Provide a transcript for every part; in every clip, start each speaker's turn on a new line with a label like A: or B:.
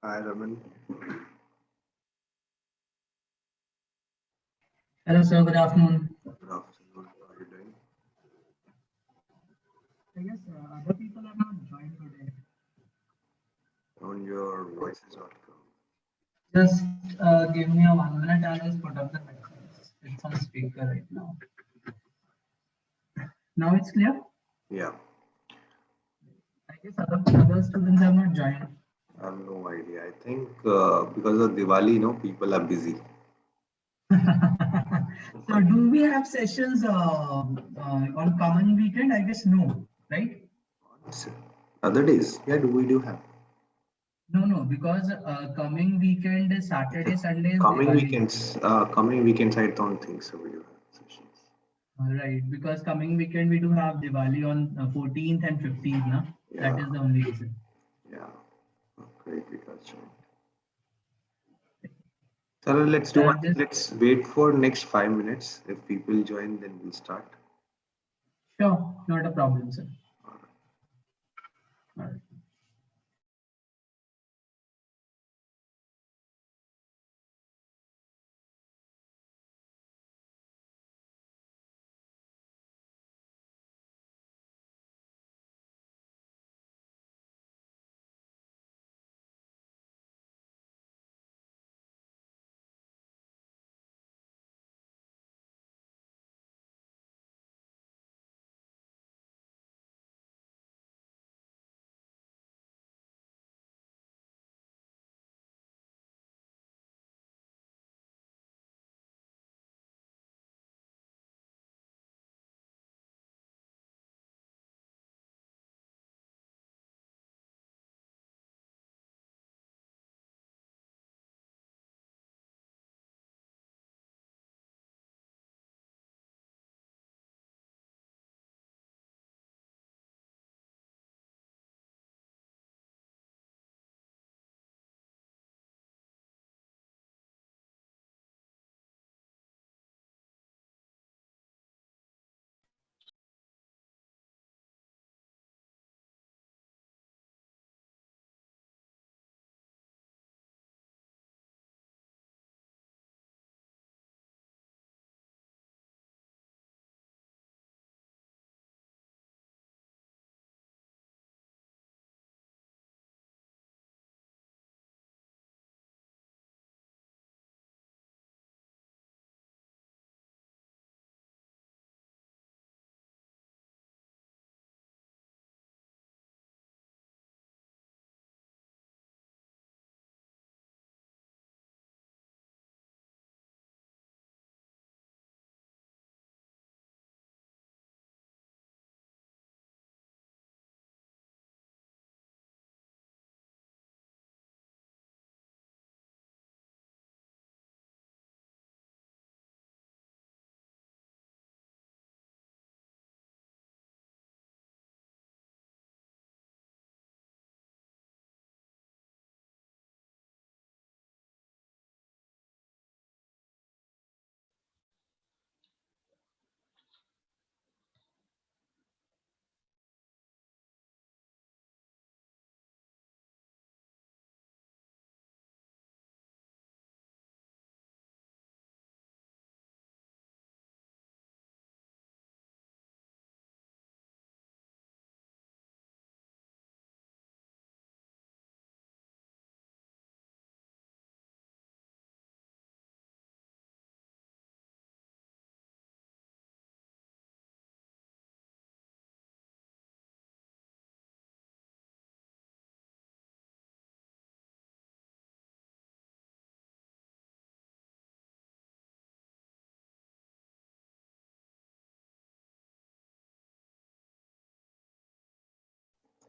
A: Hi, Raman.
B: Hello, sir. Good afternoon.
A: Good afternoon. How are you doing?
B: I guess other people are not joined today.
A: On your voices.com.
B: Just give me a 1 minute. I'll just put up the messages. It's on speaker right now. Now it's clear?
A: Yeah,
B: I guess other students have not joined.
A: I have no idea. I think because of Diwali, people are busy.
B: So do we have sessions on common weekend? I guess no, right?
A: Other days, yeah, we do have.
B: No, because coming weekend is Saturday, Sunday is
A: Coming
B: Diwali.
A: weekends, I don't think so. We do have sessions.
B: Right, because coming weekend we do have Diwali on 14th and 15th, na? That
A: Yeah,
B: is the only reason.
A: yeah. Great, because so let's do one thing.
B: Just
A: Let's wait for next 5 minutes. If people join, then we'll start.
B: sure, not a problem, sir.
A: All
B: All right.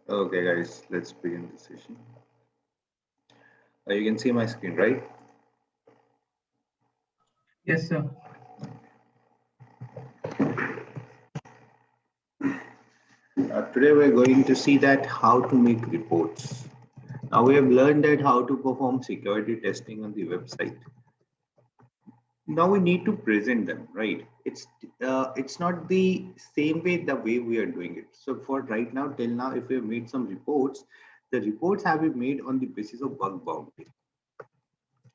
A: Okay, guys, let's begin the session. You can see my screen, right?
B: Yes, sir.
A: Today we're going to see that how to make reports. Now we have learned that how to perform security testing on the website. Now we need to present them, right? It's not the same way the way we are doing it. So for right now, till now, if we have made some reports, The reports have been made on the basis of bug bounty.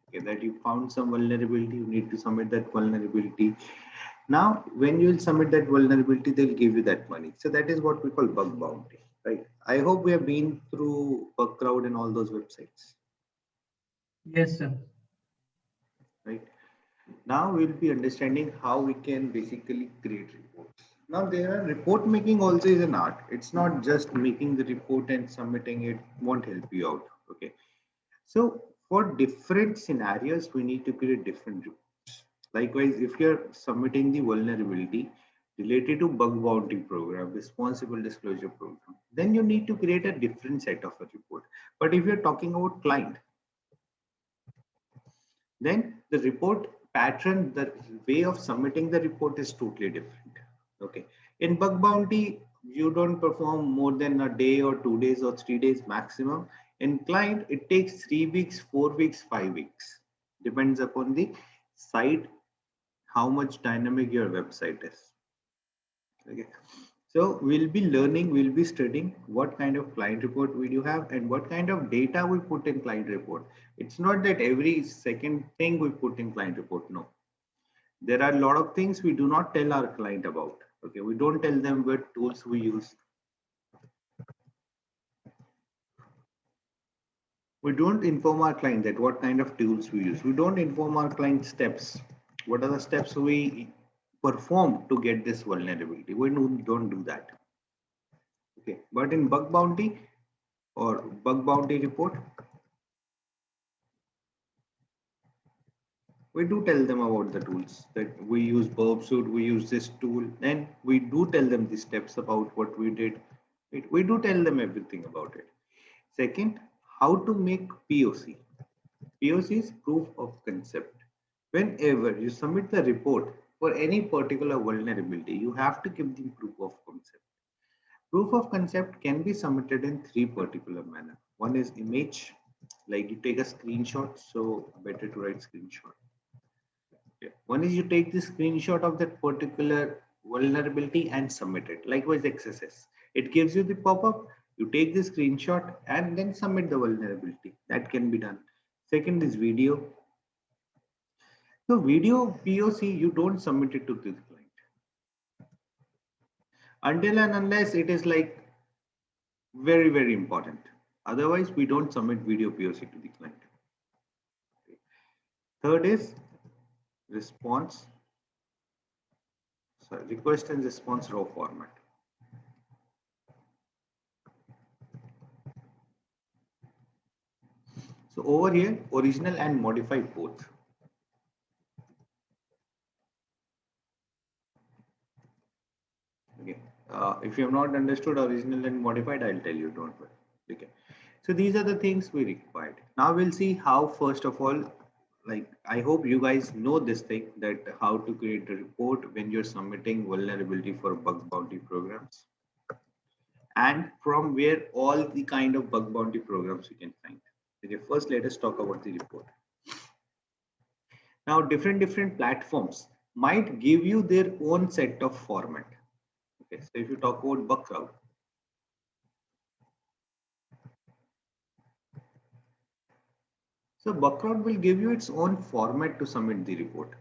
A: Okay, that you found some vulnerability, you need to submit that vulnerability. Now, when you will submit that vulnerability, they'll give you that money. So that is what we call bug bounty, right? I hope we have been through Bugcrowd and all those websites,
B: Yes, sir.
A: right? Now we'll be understanding how we can basically create reports. Now there are report making also is an art. It's not just making the report and submitting it won't help you out. Okay. So for different scenarios, we need to create different reports. Likewise, if you're submitting the vulnerability related to bug bounty program, responsible disclosure program, then you need to create a different set of a report. But if you're talking about client, then the report pattern, the way of submitting the report is totally different. Okay. In bug bounty, you don't perform more than a day or 2 days or 3 days maximum. In client, it takes 3 weeks, 4 weeks, 5 weeks. Depends upon the site, how much dynamic your website is. Okay. So we'll be learning, we'll be studying what kind of client report we do have and what kind of data we put in client report. It's not that every second thing we put in client report. No, there are a lot of things we do not tell our client about. Okay, we don't tell them what tools we use. We don't inform our client that what kind of tools we use. We don't inform our client steps. What are the steps we perform to get this vulnerability? We don't do that. Okay, but in bug bounty or bug bounty report, we do tell them about the tools that we use burp suit, we use this tool, and we do tell them the steps about what we did. We do tell them everything about it. Second, how to make POC. POC is proof of concept. Whenever you submit the report for any particular vulnerability, you have to give them proof of concept. Proof of concept can be submitted in three particular manner. One is image, like you take a screenshot, so better to write screenshot. Yeah. One is you take the screenshot of that particular vulnerability and submit it. Likewise, XSS. It gives you the pop-up, you take the screenshot and then submit the vulnerability. That can be done. Second is video. So video POC, you don't submit it to the client. Until and unless it is like very, very important. Otherwise, we don't submit video POC to the client. Third is response. Sorry, request and response raw format. So over here, original and modified both. Okay. If you have not understood original and modified, I'll tell you, don't worry. Okay. So these are the things we required. Now we'll see how, first of all, like I hope you guys know this thing, that how to create a report when you're submitting vulnerability for bug bounty programs, and from where all the kind of bug bounty programs you can find. Okay, first let us talk about the report. Now different platforms might give you their own set of format. Okay, so if you talk about Bugcrowd, so Bugcrowd will give you its own format to submit the report.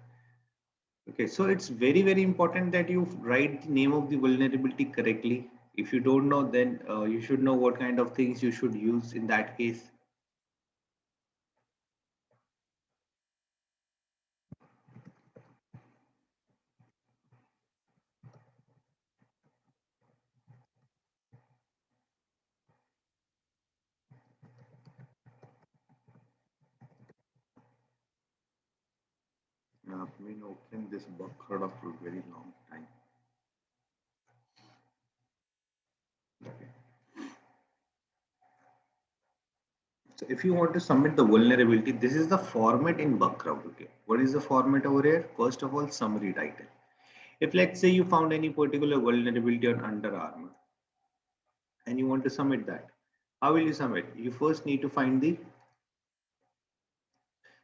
A: Okay, so it's very, very important that you write the name of the vulnerability correctly. If you don't know, then you should know what kind of things you should use in that case. I've been opening this Bugcrowd for a very long time. Okay. So if you want to submit the vulnerability, this is the format in Bugcrowd. Okay, what is the format over here? First of all, summary title. If let's say you found any particular vulnerability on Under Armour and you want to submit that, how will you submit? You first need to find the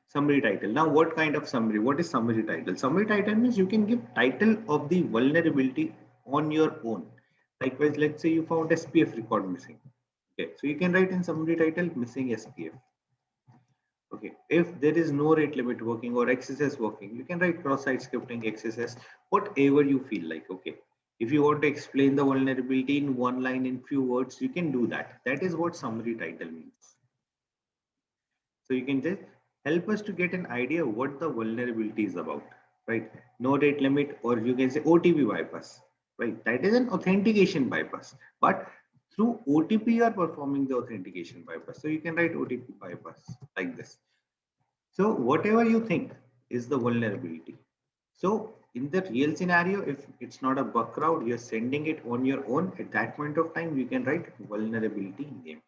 A: summary title. Now, what kind of summary? What is summary title? Summary title means you can give title of the vulnerability on your own. Likewise, let's say you found SPF record missing. Okay, so you can write in summary title missing SPF. Okay, if there is no rate limit working or XSS working, you can write cross-site scripting XSS, whatever you feel like. Okay, if you want to explain the vulnerability in one line in few words, you can do that. That is what summary title means. So you can just help us to get an idea what the vulnerability is about, right? No rate limit, or you can say OTP bypass, right? That is an authentication bypass, but through OTP you are performing the authentication bypass. So you can write OTP bypass like this. So whatever you think is the vulnerability. So in the real scenario, if it's not a bug crowd, you're sending it on your own at that point of time, you can write vulnerability name.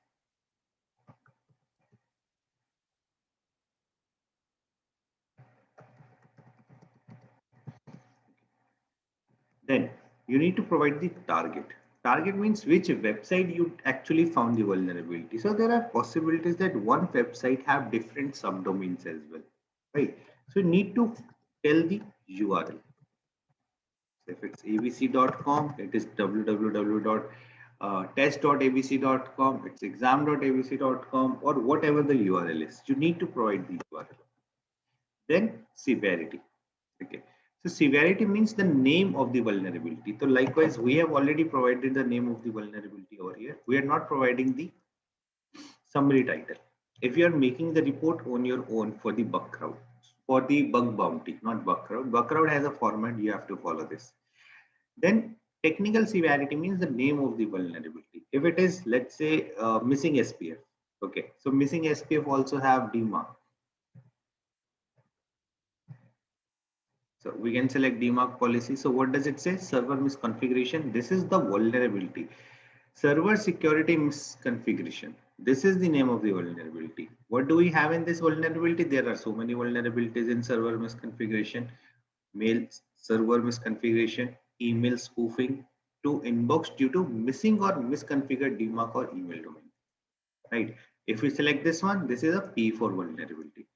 A: Then you need to provide the target. Target means which website you actually found the vulnerability. So there are possibilities that one website have different subdomains as well, right? So you need to tell the URL. So if it's abc.com, it is www.test.abc.com, it's exam.abc.com, or whatever the URL is. You need to provide the URL. Then severity. Okay. So severity means the name of the vulnerability. So likewise, we have already provided the name of the vulnerability over here. We are not providing the summary title. If you are making the report on your own for the bug crowd, for the bug bounty, not bug crowd. Bug crowd has a format, you have to follow this. Then technical severity means the name of the vulnerability. If it is, let's say, missing SPF. Okay, so missing SPF also have DMARC. So we can select DMARC policy. So what does it say? Server misconfiguration. This is the vulnerability. Server security misconfiguration. This is the name of the vulnerability. What do we have in this vulnerability? There are so many vulnerabilities in server misconfiguration. Mail server misconfiguration, email spoofing to inbox due to missing or misconfigured DMARC or email domain. Right? If we select this one, this is a P4 vulnerability.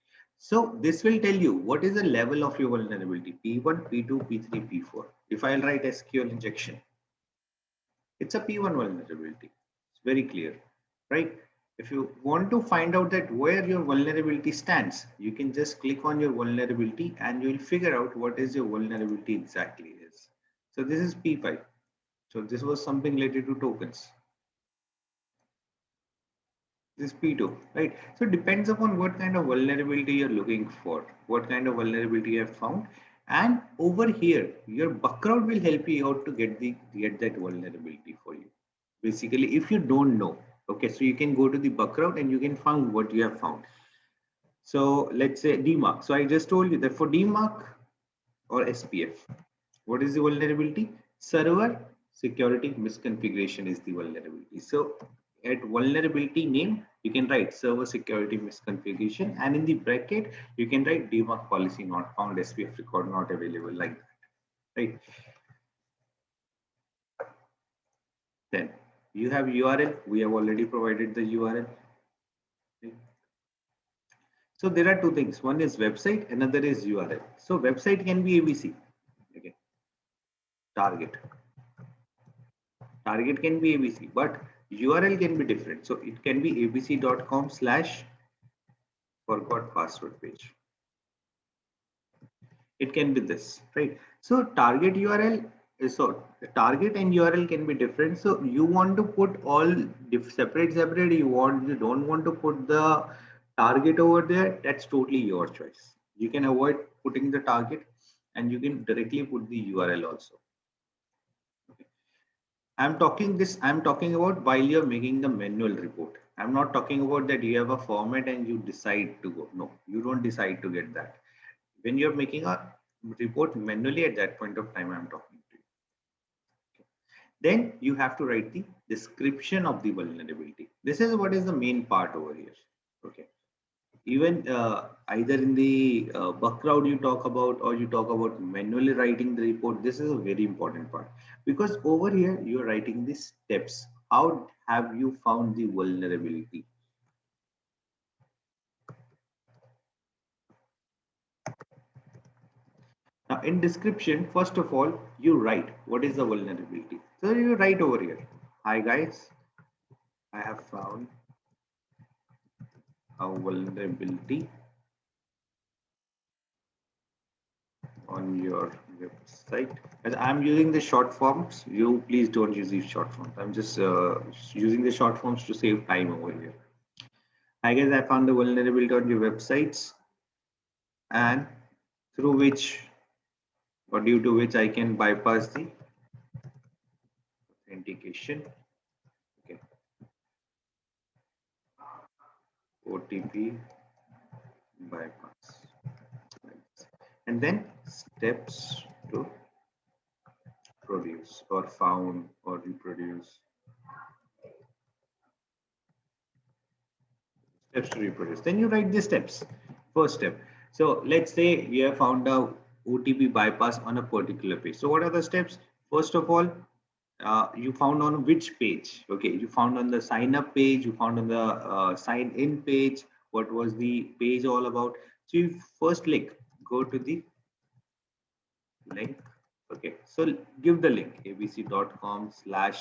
A: So this will tell you what is the level of your vulnerability, P1, P2, P3, P4. If I'll write SQL injection, it's a P1 vulnerability. It's very clear, right? If you want to find out that where your vulnerability stands, you can just click on your vulnerability and you will figure out what is your vulnerability exactly is. So this is P5. So this was something related to tokens. This P2, right? So it depends upon what kind of vulnerability you're looking for, what kind of vulnerability you have found. And over here, your background will help you out to get that vulnerability for you. Basically, if you don't know, okay, so you can go to the background and you can find what you have found. So let's say DMARC. So I just told you that for DMARC or SPF, what is the vulnerability? Server security misconfiguration is the vulnerability. So at vulnerability name, you can write server security misconfiguration, and in the bracket, you can write DMARC policy not found, SPF record not available, like that, right? Then you have URL. We have already provided the URL. Right? So there are two things. One is website, another is URL. So website can be ABC. Okay. Target. Target can be ABC, but URL can be different. So it can be abc.com/forgot password page. It can be this, right? So target URL is so target and URL can be different. So you want to put all separate. You don't want to put the target over there. That's totally your choice. You can avoid putting the target, and you can directly put the URL also. Okay. I'm talking about while you're making the manual report. I'm not talking about that you have a format and you decide to go. No, you don't decide to get that. When you're making a report manually, at that point of time, I'm talking to you. Okay. Then you have to write the description of the vulnerability. This is what is the main part over here. Okay. Even either in the background you talk about, or you talk about manually writing the report, this is a very important part, because over here you're writing the steps. How have you found the vulnerability? Now in description, first of all, you write what is the vulnerability. So you write over here, hi guys, I have found a vulnerability on your website. As I'm using the short forms, you please don't use these short forms. I'm just using the short forms to save time over here. I guess I found the vulnerability on your websites, and through which or due to which I can bypass the authentication. Okay. OTP bypass. And then steps to produce or found or reproduce. Steps to reproduce. Then you write the steps. First step. So let's say you have found a OTP bypass on a particular page. So what are the steps? First of all, you found on which page? Okay, you found on the sign up page, you found on the sign in page. What was the page all about? So you first go to the link. Okay, so give the link abc.com/sign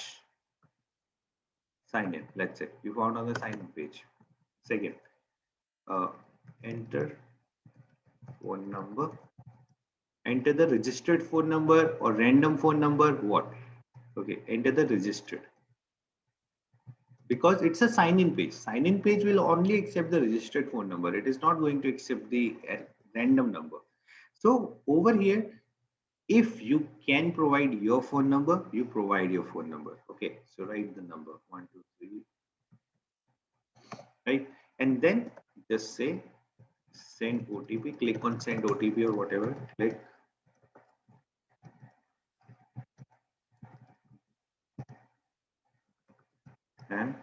A: in. Let's say you found on the sign in page. Second, enter phone number. Enter the registered phone number or random phone number. What? Okay, enter the registered, because it's a sign-in page. Sign-in page will only accept the registered phone number. It is not going to accept the random number. So over here, if you can provide your phone number, you provide your phone number. Okay, so write the number 123, right? And then just say send OTP. Click on send OTP or whatever. Click, and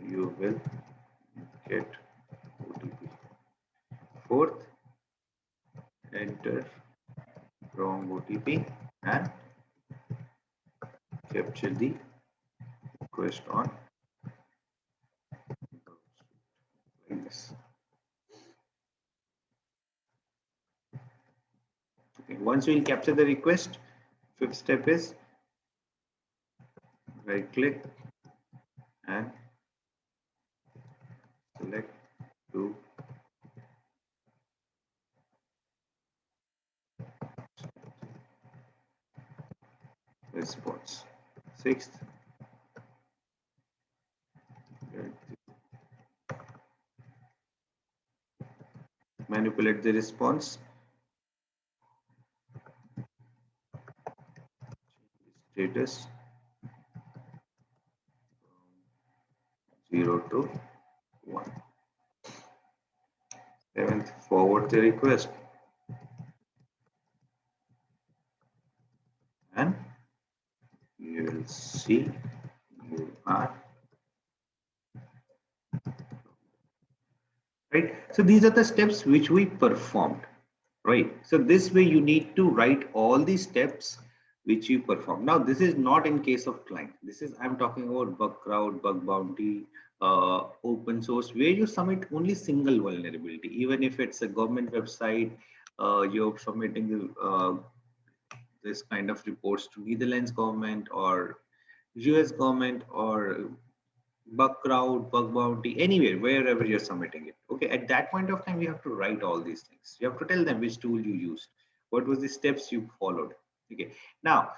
A: you will get OTP. Fourth, enter wrong OTP and capture the request on like this. Okay, once we will capture the request, fifth step is right click and select to response. Sixth, manipulate the response. Status 0 to 1. Seventh, forward the request and you will see you are right. So these are the steps which we performed, right? So this way you need to write all the steps which you perform. Now this is not in case of client. This is, I'm talking about bug crowd, bug bounty, open source, where you submit only single vulnerability. Even if it's a government website, you're submitting this kind of reports to Netherlands government or US government or bug crowd, bug bounty, anywhere, wherever you're submitting it. Okay, at that point of time, you have to write all these things. You have to tell them which tool you used, what was the steps you followed. Okay, now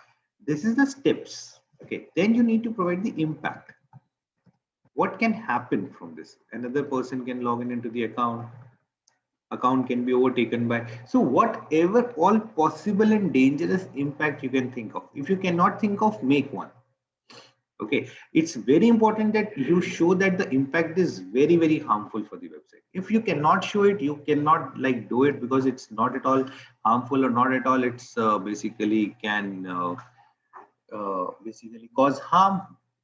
A: this is the steps. Okay, then you need to provide the impact. What can happen from this? Another person can log in into the account can be overtaken by, so whatever all possible and dangerous impact you can think of. If you cannot think of, make one. Okay, it's very important that you show that the impact is very, very harmful for the website. If you cannot show it, you cannot like do it, because it's not at all harmful or not at all, it's basically can basically cause harm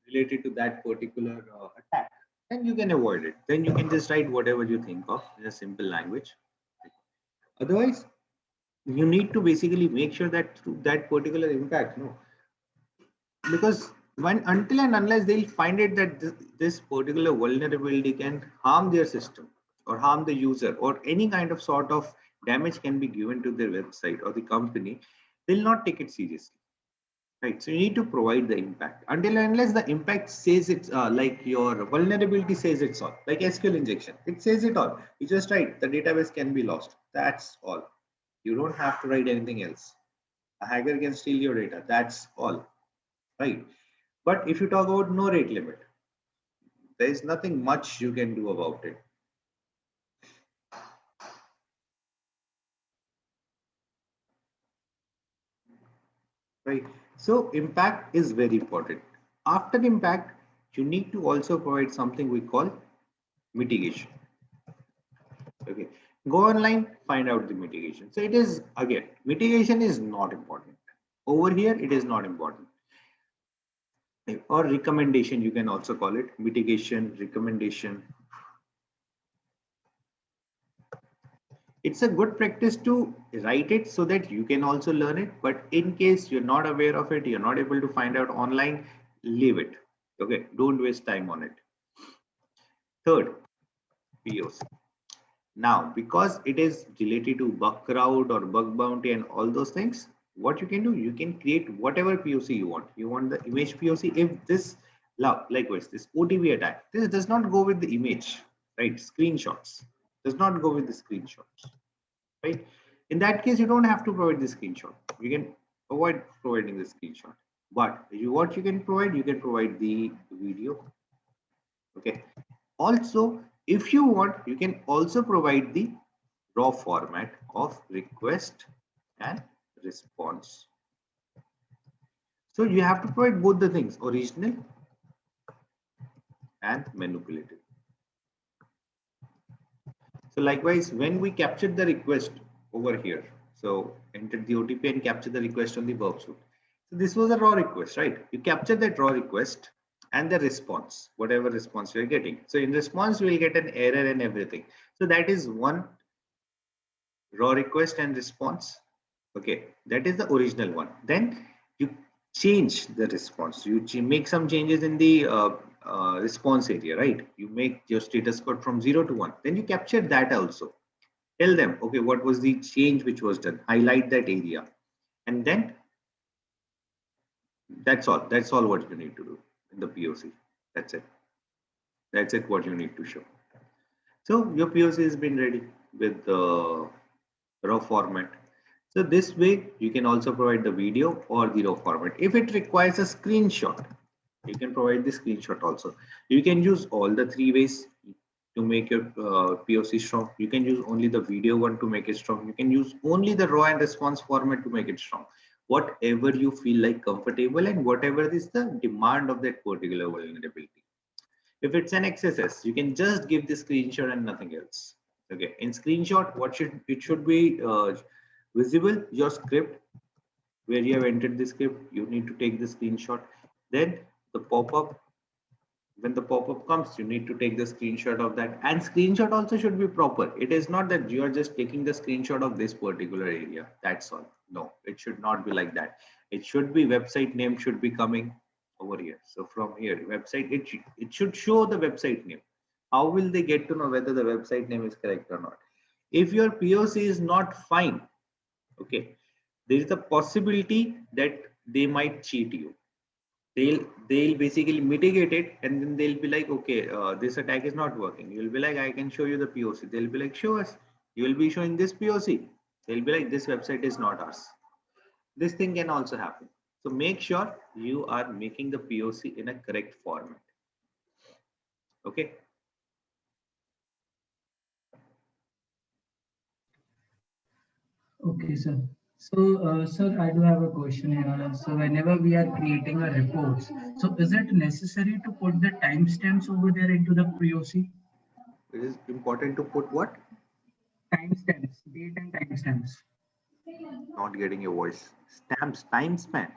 A: related to that particular attack. Then you can avoid it. Then you can just write whatever you think of in a simple language. Otherwise, you need to basically make sure that through that particular impact, no, because when until and unless they'll find it that this particular vulnerability can harm their system or harm the user or any kind of sort of damage can be given to their website or the company, they'll not take it seriously. right? So you need to provide the impact until and unless the impact says it's like your vulnerability says it's all, like SQL injection. It says it all. You just write the database can be lost. That's all. You don't have to write anything else. A hacker can steal your data. That's all, right? But if you talk about no rate limit, there is nothing much you can do about it. Right. So impact is very important. After impact, you need to also provide something we call mitigation. Okay. Go online, find out the mitigation. So it is again, mitigation is not important. Over here, it is not important. Or recommendation, you can also call it mitigation, recommendation. It's a good practice to write it so that you can also learn it. But in case you're not aware of it, you're not able to find out online, leave it. Okay, don't waste time on it. Third, POC. Now, because it is related to bug crowd or bug bounty and all those things, what you can do, you can create whatever POC you want. You want the image POC. If this, likewise, this OTP attack, this does not go with the image, right? Screenshots does not go with the screenshots, right? In that case, you don't have to provide the screenshot. You can avoid providing the screenshot. But what you can provide the video. Okay. Also, if you want, you can also provide the raw format of request and response. So you have to provide both the things, original and manipulated. So likewise, when we captured the request over here, so entered the OTP and captured the request on the verb suite. So this was a raw request, right? You capture that raw request and the response, whatever response you're getting. So in response, we will get an error and everything. So that is one raw request and response. Okay, that is the original one. Then you change the response. You make some changes in the response area, right? You make your status code from 0 to 1. Then you capture that also. Tell them, okay, what was the change which was done? Highlight that area. And then that's all. That's all what you need to do in the POC. That's it. That's it what you need to show. So your POC has been ready with the raw format. So this way you can also provide the video or the raw format. If it requires a screenshot, you can provide the screenshot also. You can use all the three ways to make your POC strong. You can use only the video one to make it strong. You can use only the raw and response format to make it strong. Whatever you feel like comfortable and whatever is the demand of that particular vulnerability. If it's an XSS, you can just give the screenshot and nothing else. Okay, in screenshot, it should be visible your script where you have entered the script. You need to take the screenshot. Then the pop-up, when the pop-up comes, you need to take the screenshot of that. And screenshot also should be proper. It is not that you are just taking the screenshot of this particular area. That's all. No, it should not be like that. It should be website name should be coming over here. So from here, website, it should show the website name. How will they get to know whether the website name is correct or not? If your POC is not fine, okay, there is a possibility that they might cheat you. They'll basically mitigate it, and then they'll be like, okay, this attack is not working. You'll be like, I can show you the POC. They'll be like, show us. You will be showing this POC. They'll be like, this website is not ours. This thing can also happen. So make sure you are making the POC in a correct format. Okay.
B: Okay, sir. So, sir, I do have a question here. So, whenever we are creating a reports, so is it necessary to put the timestamps over there into the POC?
A: It is important to put what?
B: Timestamps, date and timestamps.
A: Not getting your voice. Stamps, time span.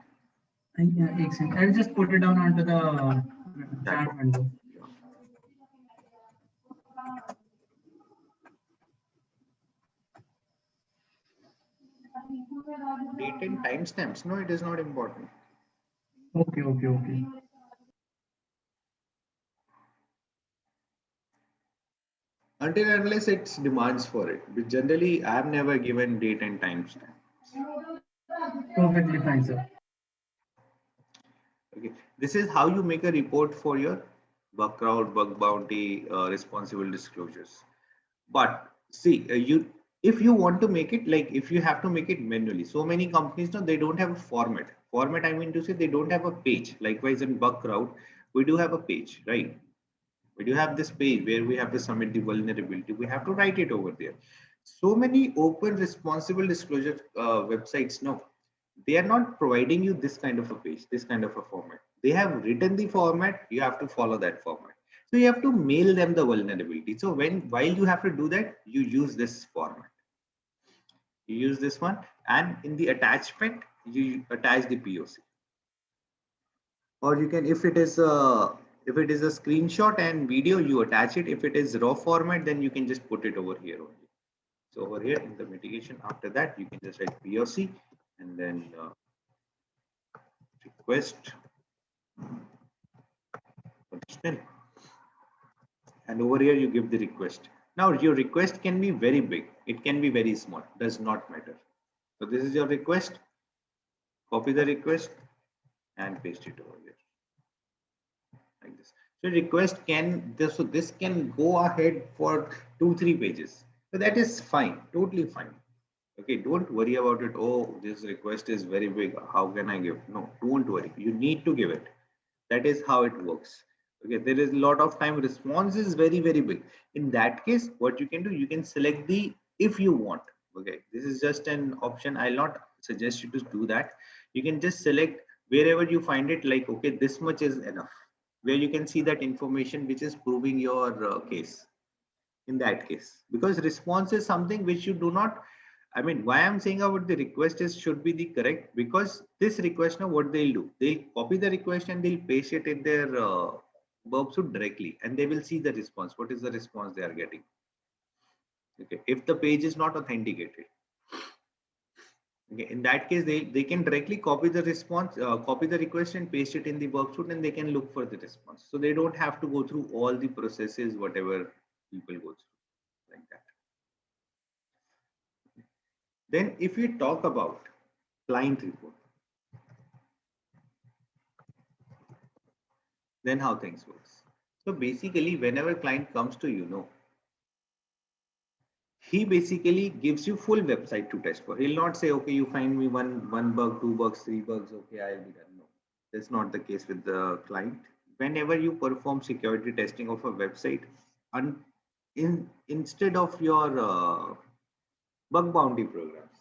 B: Yeah, excellent. I'll just put it down onto the
A: Chat
B: chat
A: box.
B: window.
A: Yeah. Date and timestamps. No, it is not important.
B: Okay, okay, okay.
A: Until and unless it demands for it. But generally, I have never given date and timestamp.
B: Perfectly fine, sir.
A: This is how you make a report for your bug crowd, bug bounty, responsible disclosures. But see, if you want to make it, like if you have to make it manually, so many companies now they don't have a format. Format, I mean to say, they don't have a page. Likewise, in bug crowd, we do have a page, right? We do have this page where we have to submit the vulnerability. We have to write it over there. So many open responsible disclosure websites now, they are not providing you this kind of a page, this kind of a format. They have written the format, you have to follow that format. So you have to mail them the vulnerability. So while you have to do that, you use this format. You use this one, and in the attachment, you attach the POC. Or you can, if it is a screenshot and video, you attach it. If it is raw format, then you can just put it over here only. So over here in the mitigation, after that, you can just write POC and then request conditional. And over here, you give the request. Now your request can be very big. It can be very small, does not matter. So this is your request. Copy the request and paste it over here like this. So request can this, so this can go ahead for 2-3 pages. So that is fine, totally fine. Okay, don't worry about it. Oh, this request is very big. How can I give? No, don't worry. You need to give it. That is how it works. Okay, there is a lot of time response is very, very big. In that case, what you can do, you can select the if you want. Okay, this is just an option. I'll not suggest you to do that. You can just select wherever you find it, like, okay, this much is enough, where you can see that information which is proving your case in that case, because response is something which you do not, I mean, why I'm saying about the request is should be the correct, because this request now what they'll do, they'll copy the request and they'll paste it in their verb suite directly, and they will see the response. What is the response they are getting? Okay, if the page is not authenticated. Okay, in that case, they can directly copy the response, copy the request and paste it in the verb suite, and they can look for the response. So they don't have to go through all the processes, whatever people go through like that. Then if we talk about client report, then how things works. So basically, whenever client comes to he basically gives you full website to test for. He'll not say, okay, you find me one bug, 2 bugs, 3 bugs, okay, I'll be done. No, that's not the case with the client. Whenever you perform security testing of a website, and instead of your bug bounty programs,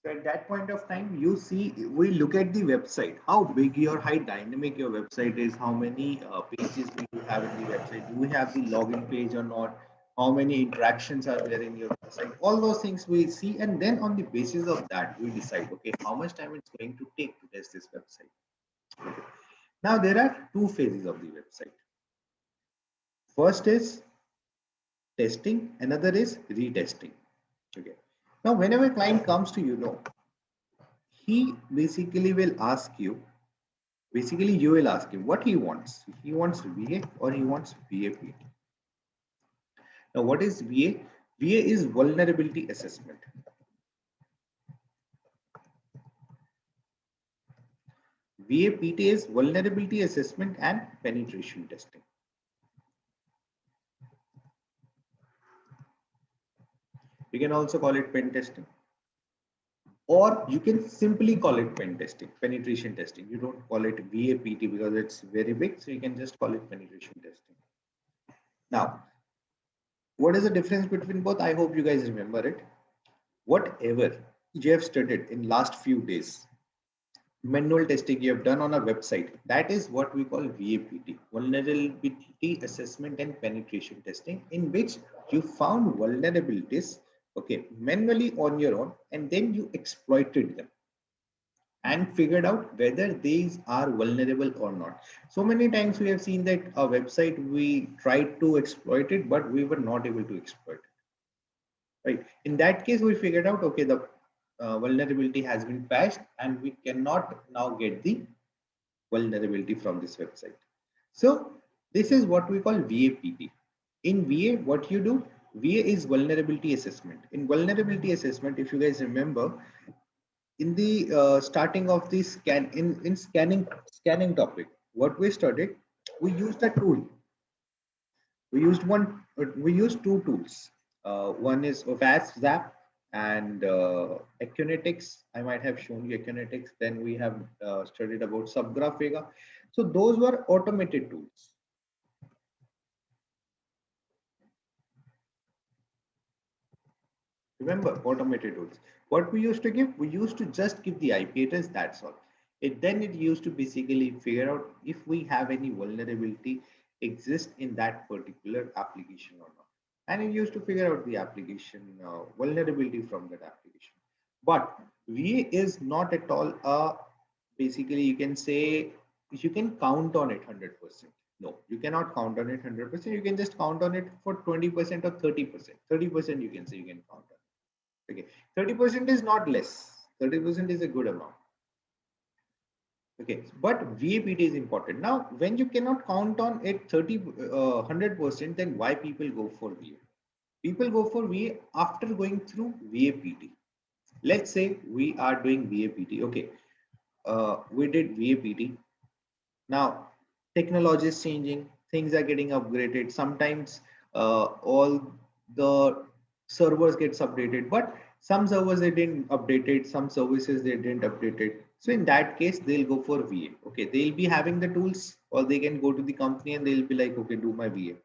A: so at that point of time, you see, we look at the website, how big your, how dynamic your website is, how many pages do you have in the website, do we have the login page or not, how many interactions are there in your website, all those things we see, and then on the basis of that, we decide, okay, how much time it's going to take to test this website. Okay. Now, there are 2 phases of the website. First is testing, another is retesting. Okay. Now, whenever client comes to he basically will ask you, basically you will ask him what he wants. He wants VA or he wants VAP. Now, what is VA? VA is vulnerability assessment. VAPT is vulnerability assessment and penetration testing. You can also call it pen testing, or you can simply call it pen testing, penetration testing. You don't call it VAPT because it's very big, so you can just call it penetration testing. Now, what is the difference between both? I hope you guys remember it. Whatever you have studied in last few days, manual testing you have done on a website, that is what we call VAPT, vulnerability assessment and penetration testing, in which you found vulnerabilities, okay, manually on your own, and then you exploited them and figured out whether these are vulnerable or not. So many times we have seen that a website, we tried to exploit it, but we were not able to exploit it. Right. In that case, we figured out, okay, the vulnerability has been patched and we cannot now get the vulnerability from this website. So this is what we call VAPT. In VA, what you do, VA is vulnerability assessment. In vulnerability assessment, if you guys remember, in the starting of the scanning topic, what we studied, we used a tool. We used two tools. One is Zap and Acunetics. I might have shown you Acunetics. Then we have studied about Subgraph Vega. So those were automated tools. Remember, automated tools. What we used to give, we used to just give the IP address, that's all. Then it used to basically figure out if we have any vulnerability exist in that particular application or not. And it used to figure out the application vulnerability from that application. But VA is not at all basically you can say you can count on it 100%. No, you cannot count on it 100%. You can just count on it for 20% or 30%. 30% you can say you can count on. Okay, 30% is not less. 30% is a good amount. Okay, but VAPT is important. Now, when you cannot count on it 100%, then why people go for VA? People go for VA after going through VAPT. Let's say we are doing VAPT. Okay, we did VAPT. Now, technology is changing. Things are getting upgraded. Sometimes all the servers gets updated, but some servers they didn't update it, some services they didn't update it. So in that case, they'll go for VA. Okay, they'll be having the tools, or they can go to the company and they'll be like, okay, do my VA.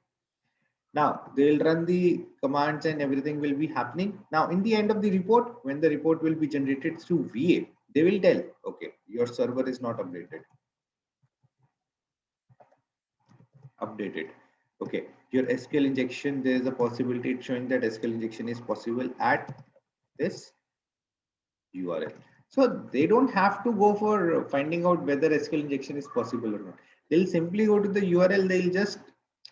A: Now they'll run the commands and everything will be happening. Now in the end of the report, when the report will be generated through VA, they will tell, okay, your server is not updated. Okay, your SQL injection, there is a possibility showing that SQL injection is possible at this URL. So they don't have to go for finding out whether SQL injection is possible or not. They'll simply go to the URL, they'll just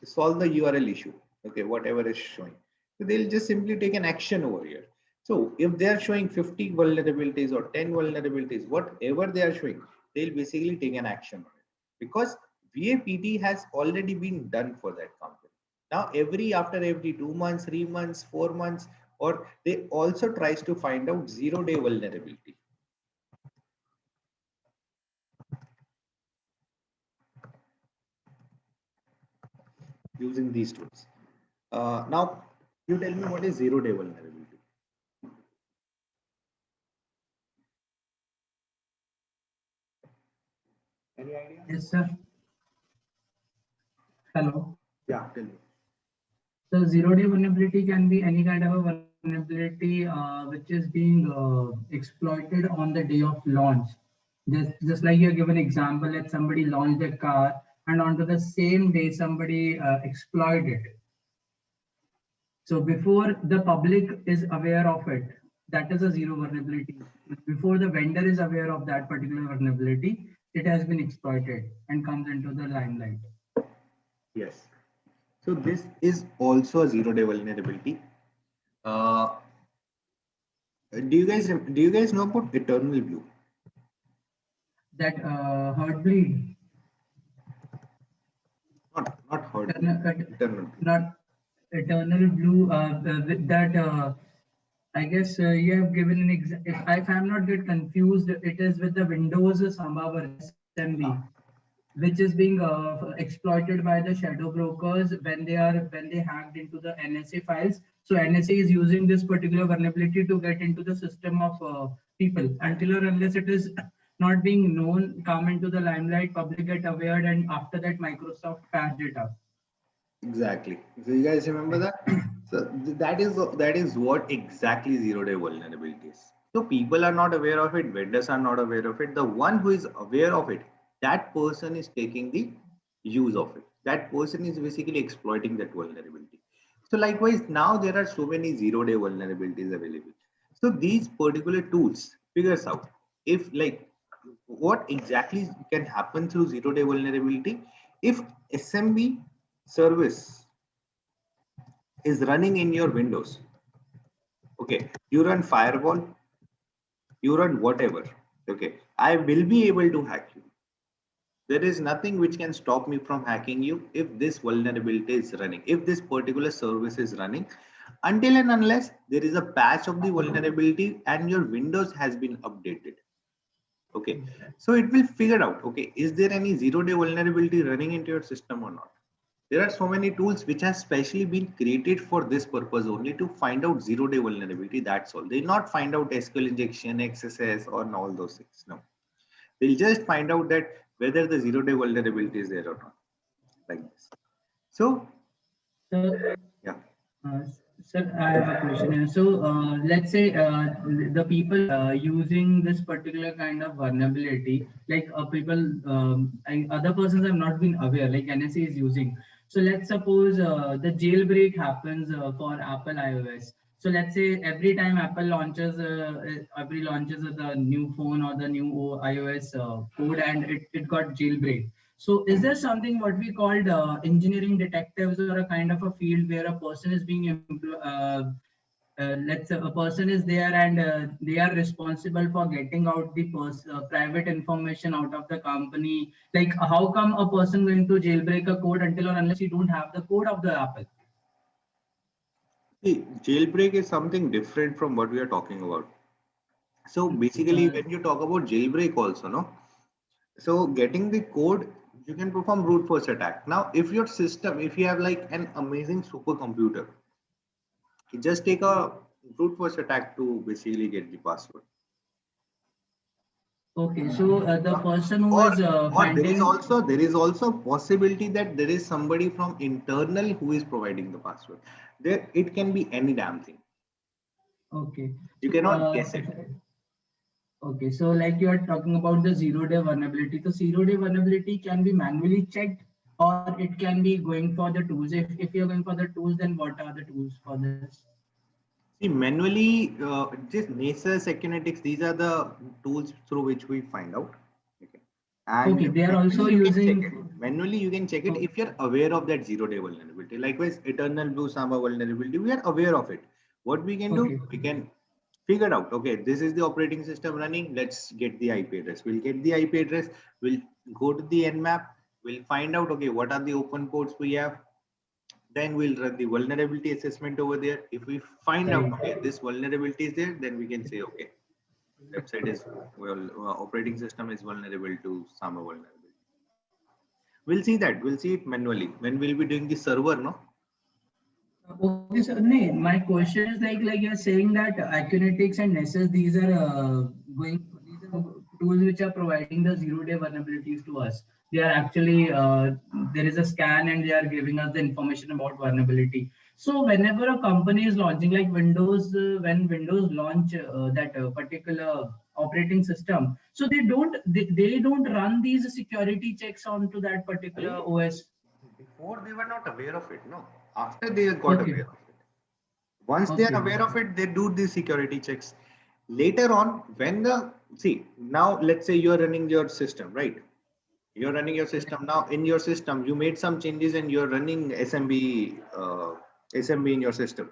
A: solve the URL issue. Okay, whatever is showing. So they'll just simply take an action over here. So if they are showing 50 vulnerabilities or 10 vulnerabilities, whatever they are showing, they'll basically take an action on it, because VAPT has already been done for that company. Now after every 2 months, 3 months, 4 months, or they also tries to find out 0-day vulnerability. Using these tools. Now you tell me what is 0-day vulnerability. Any idea?
B: Yes, sir. Hello.
A: Yeah, tell me.
B: So zero-day vulnerability can be any kind of a vulnerability which is being exploited on the day of launch. Just like you give an example that somebody launched a car and onto the same day somebody exploited it. So before the public is aware of it, that is a zero vulnerability. Before the vendor is aware of that particular vulnerability, it has been exploited and comes into the limelight.
A: Yes. So this is also a 0-day vulnerability. Do you guys know about eternal blue?
B: That heartbleed.
A: Not hurt. Eternal blue.
B: Not eternal blue. With that, I guess you have given an example. If I'm not get confused, it is with the Windows Sambavar SMB, which is being exploited by the shadow brokers when they hacked into the NSA files. So NSA is using this particular vulnerability to get into the system of people until or unless it is not being known, come into the limelight, public get aware, and after that Microsoft patched it up.
A: Exactly. So you guys remember that? So that is what exactly 0-day vulnerability is. So people are not aware of it, vendors are not aware of it. The one who is aware of it, that person is taking the use of it. That person is basically exploiting that vulnerability. So likewise, now there are so many 0-day vulnerabilities available. So these particular tools figures out if like what exactly can happen through 0-day vulnerability. If SMB service is running in your Windows, okay, you run firewall, you run whatever, okay, I will be able to hack you. There is nothing which can stop me from hacking you if this vulnerability is running, if this particular service is running. until and unless there is a patch of the vulnerability and your Windows has been updated. Okay, so it will figure out, okay, is there any zero-day vulnerability running into your system or not? There are so many tools which have specially been created for this purpose only, to find out zero-day vulnerability. That's all. They not find out SQL injection, XSS, or all those things. No, they'll just find out that whether the zero-day vulnerability is there or not, like this. So,
B: So,
A: yeah.
B: Uh, sir, I have a question here. So, let's say the people using this particular kind of vulnerability, like people, other persons have not been aware, like NSA is using. So, let's suppose the jailbreak happens for Apple iOS. So, let's say every time Apple launches, the new phone or the new iOS code, and it got jailbreak. So is there something what we called engineering detectives, or a kind of a field where a person is being let's say a person is there, and they are responsible for getting out the private information out of the company? Like, how come a person going to jailbreak a code until or unless you don't have the code of the Apple?
A: See, jailbreak is something different from what we are talking about. So basically,
B: Uh,
A: when you talk about jailbreak also, no, so getting the code, you can perform brute force attack. Now, if your system, if you have like an amazing supercomputer, you just take a brute force attack to basically get the password.
B: okay, so the person who
A: Or
B: is
A: or
B: finding.
A: there is also possibility that there is somebody from internal who is providing the password. There, it can be any damn thing.
B: Okay,
A: You
B: so
A: cannot guess it.
B: okay, so like you are talking about the zero-day vulnerability. The zero-day vulnerability can be manually checked, or it can be going for the tools. If you're going for the tools, then what are the tools for this?
A: See, manually, just Nessus, Econetics, these are the tools through which we find out. Okay. And
B: Okay, they are also
A: manually you can check it.
B: using.
A: Manually you can check it
B: Oh,
A: if you're aware of that zero-day vulnerability. Likewise, eternal blue Samba vulnerability, we are aware of it. What we can do,
B: okay,
A: we can figure out, okay, this is the operating system running. Let's get the IP address. We'll get the IP address. We'll go to the Nmap. We'll find out, okay, what are the open ports we have. Then we'll run the vulnerability assessment over there. If we find out,
B: right.
A: okay, this vulnerability is there, then we can say, okay, website is, well, operating system is vulnerable to some vulnerability. We'll see that. We'll see it manually when we'll be doing the server, no?
B: Okay, so no, my question is like you're saying that Acunetics and Nessus, these are tools which are providing the zero-day vulnerabilities to us. They are actually there is a scan and they are giving us the information about vulnerability. So whenever a company is launching, like Windows, when Windows launch that particular operating system, so they don't run these security checks onto that particular
A: Arey,
B: OS.
A: before they were not aware of it, no? After they got
B: Okay,
A: aware of it. Once they are
B: okay,
A: aware of it, they do the security checks. Later on, when the, see, now let's say you're running your system, right? You're running your system now. In your system, you made some changes and you're running SMB in your system.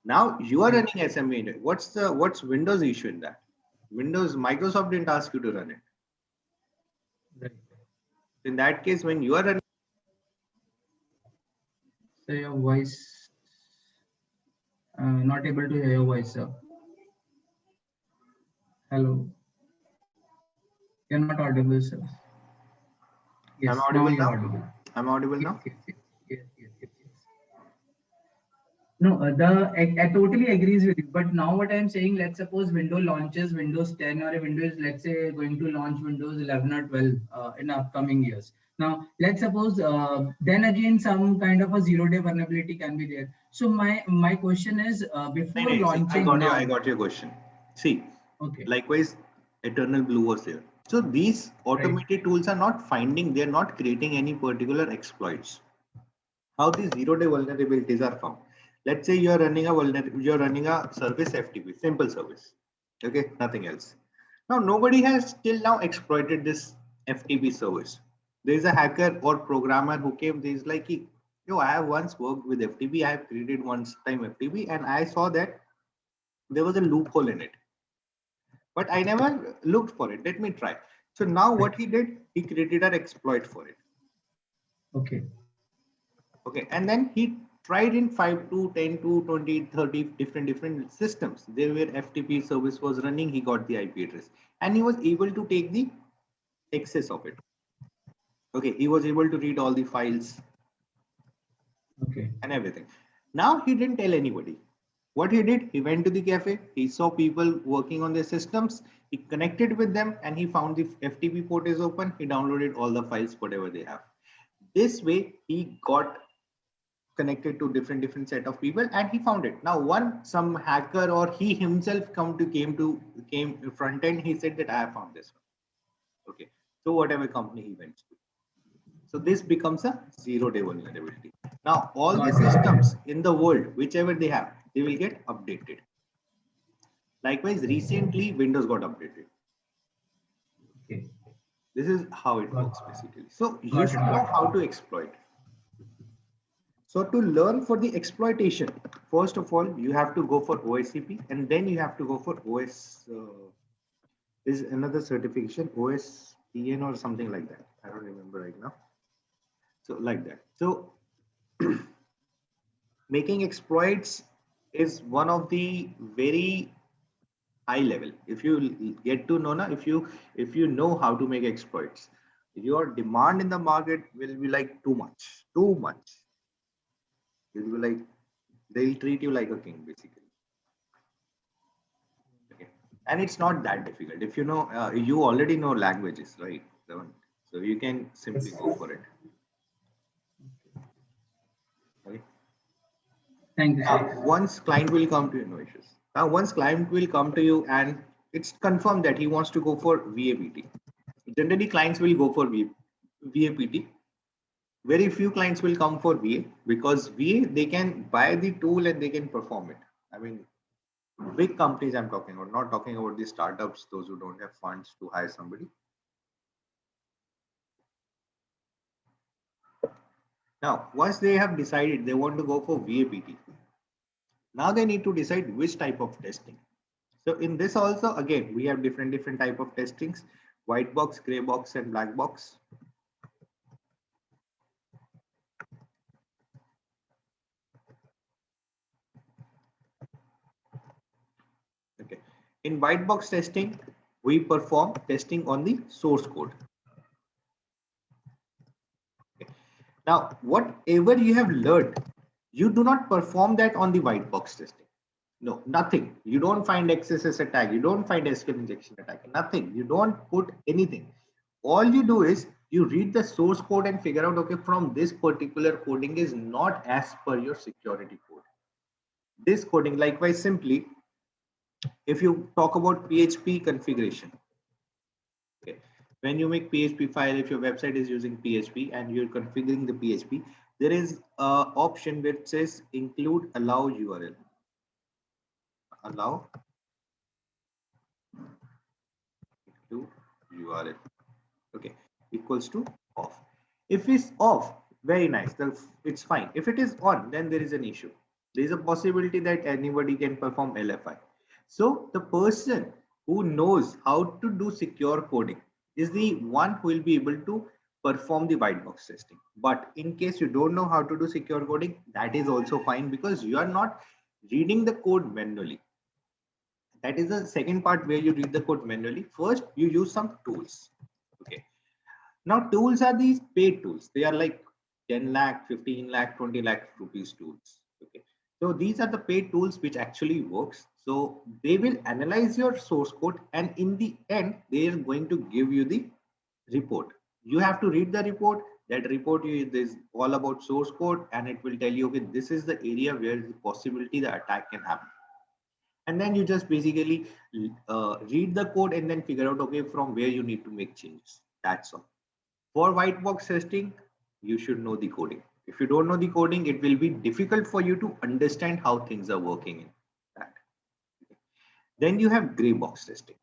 A: Now you are
B: right.
A: running SMB in it. What's Windows issue in that? Windows, Microsoft didn't ask you to run it.
B: Right.
A: In that case, when you are running,
B: So your voice, not able to hear your voice, sir. Hello, you're not audible, sir.
A: I'm
B: Yes, now
A: audible
B: you're
A: now.
B: audible.
A: I'm audible
B: Yes,
A: now.
B: yes, yes, yes, yes, yes, yes. No, I totally agrees with you. But now what I'm saying, let's suppose Windows launches Windows 10, or a Windows, let's say, going to launch Windows 11 or 12 in upcoming years. Now, let's suppose then again some kind of a zero-day vulnerability can be there. So my question is,
A: No,
B: before
A: no, see,
B: launching
A: I
B: now,
A: got your question. See,
B: okay,
A: likewise, Eternal Blue was there. So these
B: right,
A: automated tools are not finding, they're not creating any particular exploits. How these zero-day vulnerabilities are found? Let's say you're running a service FTP, simple service. Okay, nothing else. Now nobody has till now exploited this FTP service. There is a hacker or programmer who came. There is like, yo, I have once worked with FTP. I have created once time FTP, and I saw that there was a loophole in it, but I never looked for it. Let me try. So now
B: right,
A: what he did, he created an exploit for it.
B: okay,
A: Okay, and then he tried in 5 to 10 to 20, 30 different systems. There where FTP service was running, he got the IP address and he was able to take the access of it. Okay, he was able to read all the files and everything. Now he didn't tell anybody. What he did, he went to the cafe, he saw people working on their systems, he connected with them and he found the FTP port is open, he downloaded all the files, whatever they have. This way he got connected to different set of people and he found it. Now some hacker or he himself came front end, he said that I have found this one. Okay, so whatever company he went to. So this becomes a 0-day vulnerability. Now all the systems in the world, whichever they have, they will get updated. Likewise, recently Windows got updated.
B: Okay.
A: This is how it works basically. So you should know how to exploit. So to learn for the exploitation, first of all, you have to go for OSCP and then you have to go for OS. Is another certification, OSPN or something like that. I don't remember right now. So like that. So making exploits is one of the very high level. If you get to know now, if you know how to make exploits, your demand in the market will be like too much. It will be like they'll treat you like a king basically. Okay. And it's not that difficult. If you know, you already know languages, right? So you can simply go for it. Okay.
B: Thank you, sir.
A: Once client will come to you, no issues. Now, once client will come to you and it's confirmed that he wants to go for VAPT. Generally, clients will go for VAPT. Very few clients will come for VA because VA, they can buy the tool and they can perform it. I mean, big companies I'm talking about, not talking about the startups, those who don't have funds to hire somebody. Now, once they have decided they want to go for VAPT, now they need to decide which type of testing. So in this also, again, we have different type of testings, white box, gray box, and black box. Okay. In white box testing, we perform testing on the source code. Okay. Now, whatever you have learned, you do not perform that on the white box testing. No, nothing. You don't find XSS attack. You don't find SQL injection attack. Nothing. You don't put anything. All you do is you read the source code and figure out, okay, from this particular coding is not as per your security code. This coding, likewise, simply, if you talk about PHP configuration, okay, when you make PHP file, if your website is using PHP and you're configuring the PHP, there is an option which says include allow URL. Allow to URL. Okay, equals to off. If it's off, very nice, it's fine. If it is on, then there is an issue. There is a possibility that anybody can perform LFI. So the person who knows how to do secure coding is the one who will be able to perform the white box testing. But in case you don't know how to do secure coding, that is also fine because you are not reading the code manually. That is the second part where you read the code manually. First, you use some tools. Okay. Now, tools are these paid tools. They are like 10 lakh, 15 lakh, 20 lakh rupees tools. Okay. So these are the paid tools which actually works. So they will analyze your source code and in the end, they are going to give you the report. You have to read the report. That report is all about source code and it will tell you, okay, this is the area where the possibility the attack can happen. And then you just basically read the code and then figure out, okay, from where you need to make changes. That's all. For white box testing, you should know the coding. If you don't know the coding, it will be difficult for you to understand how things are working in that. Then you have gray box testing.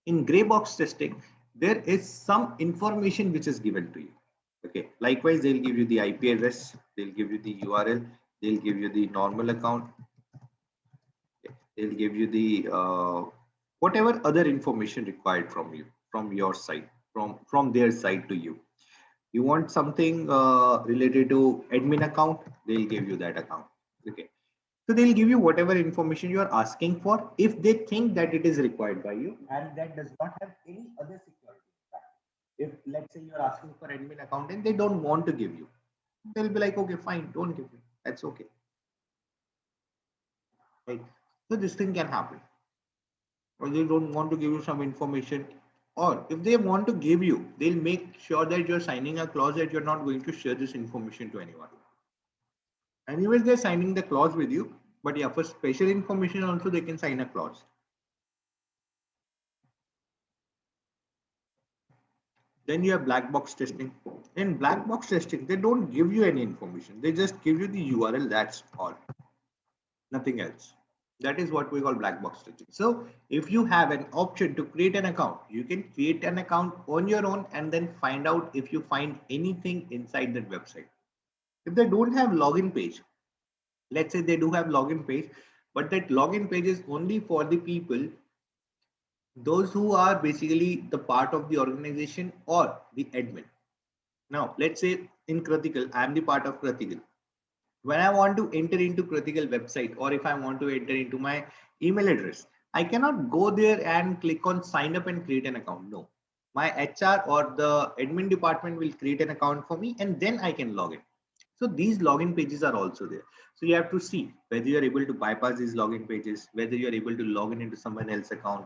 A: In gray box testing, there is some information which is given to you. Okay. Likewise, they'll give you the IP address, they'll give you the URL, they'll give you the normal account, they'll give you the whatever other information required from you, from your side, from their side to you. You want something related to admin account, they'll give you that account. Okay. So they'll give you whatever information you are asking for if they think that it is required by you and that does not have any other security. If let's say you're asking for admin account and they don't want to give you, they'll be like, okay, fine, don't give me. That's okay. Right. So this thing can happen. Or they don't want to give you some information. Or if they want to give you, they'll make sure that you're signing a clause that you're not going to share this information to anyone. Anyways, they're signing the clause with you. But yeah, for special information also they can sign a clause. Then you have black box testing. In black box testing, they don't give you any information. They just give you the URL, that's all. Nothing else. That is what we call black box testing. So if you have an option to create an account, you can create an account on your own and then find out if you find anything inside that website. If they don't have login page, let's say they do have login page, but that login page is only for the people, those who are basically the part of the organization or the admin. Now, let's say in Critical, I am the part of Critical. When I want to enter into Critical website or if I want to enter into my email address, I cannot go there and click on sign up and create an account. No, my HR or the admin department will create an account for me and then I can log in. So these login pages are also there. So you have to see whether you're able to bypass these login pages, whether you're able to log in into someone else's account,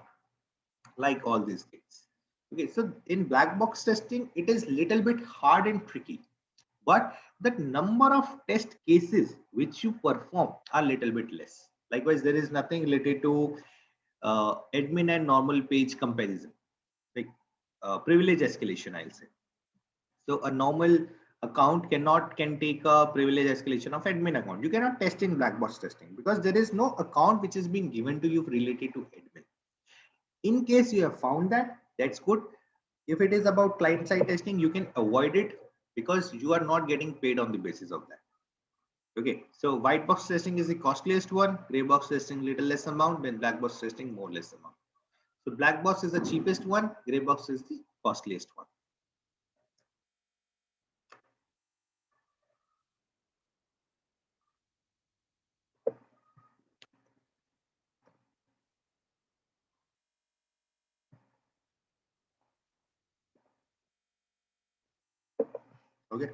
A: like all these things. Okay, so in black box testing, it is little bit hard and tricky, but the number of test cases which you perform are little bit less. Likewise, there is nothing related to admin and normal page comparison, like privilege escalation, I'll say. So a normal account can take a privilege escalation of admin account. You cannot test in black box testing because there is no account which is being given to you related to admin. In case you have found that, that's good. If it is about client side testing, you can avoid it because you are not getting paid on the basis of that. Okay, so white box testing is the costliest one, gray box testing little less amount, then black box testing more less amount. So black box is the cheapest one, gray box is the costliest one. Okay,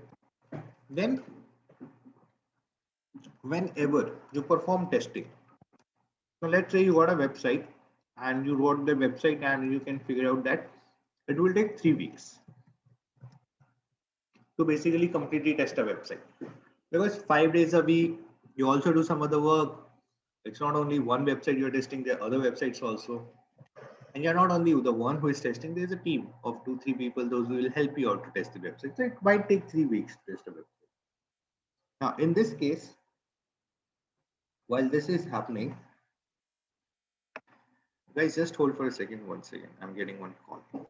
A: then whenever you perform testing, so let's say you got a website and you wrote the website and you can figure out that it will take 3 weeks to basically completely test a website, because 5 days a week you also do some other work. It's not only one website you're testing, there are other websites also, and you're not only the one who is testing. There's a team of 2-3 people, those who will help you out to test the website. So it might take 3 weeks to test a website. Now in this case, while this is happening, guys, just hold for a second. One second, I'm getting one call.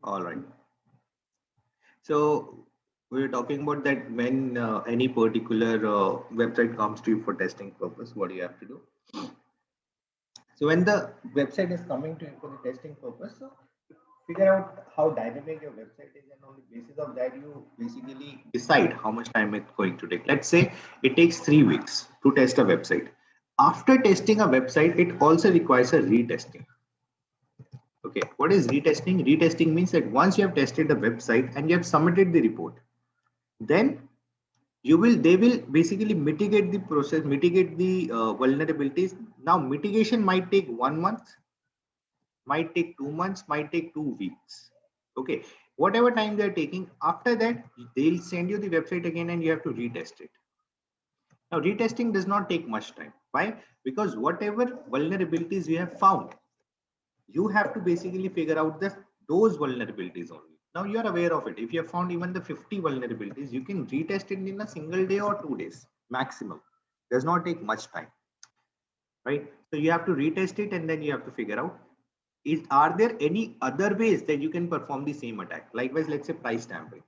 A: All right. So we were talking about that when any particular website comes to you for testing purpose, what do you have to do? So when the website is coming to you for the testing purpose, so figure out how dynamic your website is, and on the basis of that, you basically decide how much time it's going to take. Let's say it takes 3 weeks to test a website. After testing a website, it also requires a retesting. Okay, what is retesting? Retesting means that once you have tested the website and you have submitted the report, then they will basically mitigate the process, mitigate the vulnerabilities. Now mitigation might take 1 month, might take 2 months, might take 2 weeks. Okay, whatever time they're taking, after that they'll send you the website again and you have to retest it. Now retesting does not take much time. Why? Because whatever vulnerabilities you have found, you have to basically figure out those vulnerabilities only. Now you are aware of it. If you have found even the 50 vulnerabilities, you can retest it in a single day or 2 days maximum. Does not take much time, right? So you have to retest it and then you have to figure out, are there any other ways that you can perform the same attack? Likewise, let's say price tampering.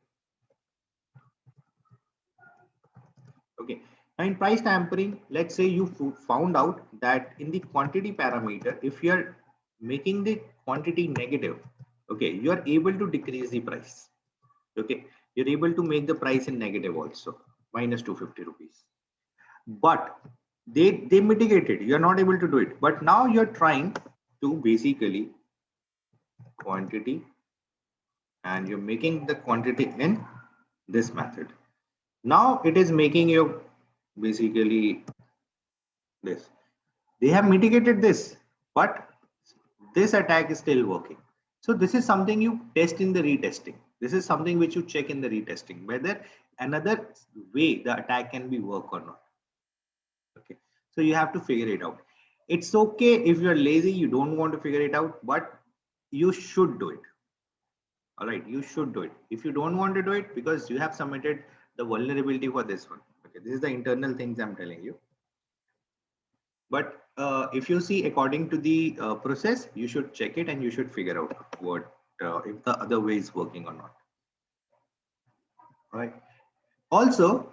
A: Okay, now in price tampering, let's say you found out that in the quantity parameter, if you are making the quantity negative, okay, you are able to decrease the price. Okay, you're able to make the price in negative also, minus 250 rupees. But they mitigated, you're not able to do it. But now you're trying to basically quantity, and you're making the quantity in this method. Now it is making you basically this. They have mitigated this, but this attack is still working. So this is something you test in the retesting. This is something which you check in the retesting, whether another way the attack can be work or not. Okay, so you have to figure it out. It's okay if you're lazy, you don't want to figure it out, but you should do it. All right, you should do it. If you don't want to do it because you have submitted the vulnerability for this one. Okay, this is the internal things I'm telling you. But if you see according to the process, you should check it and you should figure out what if the other way is working or not. All right. Also,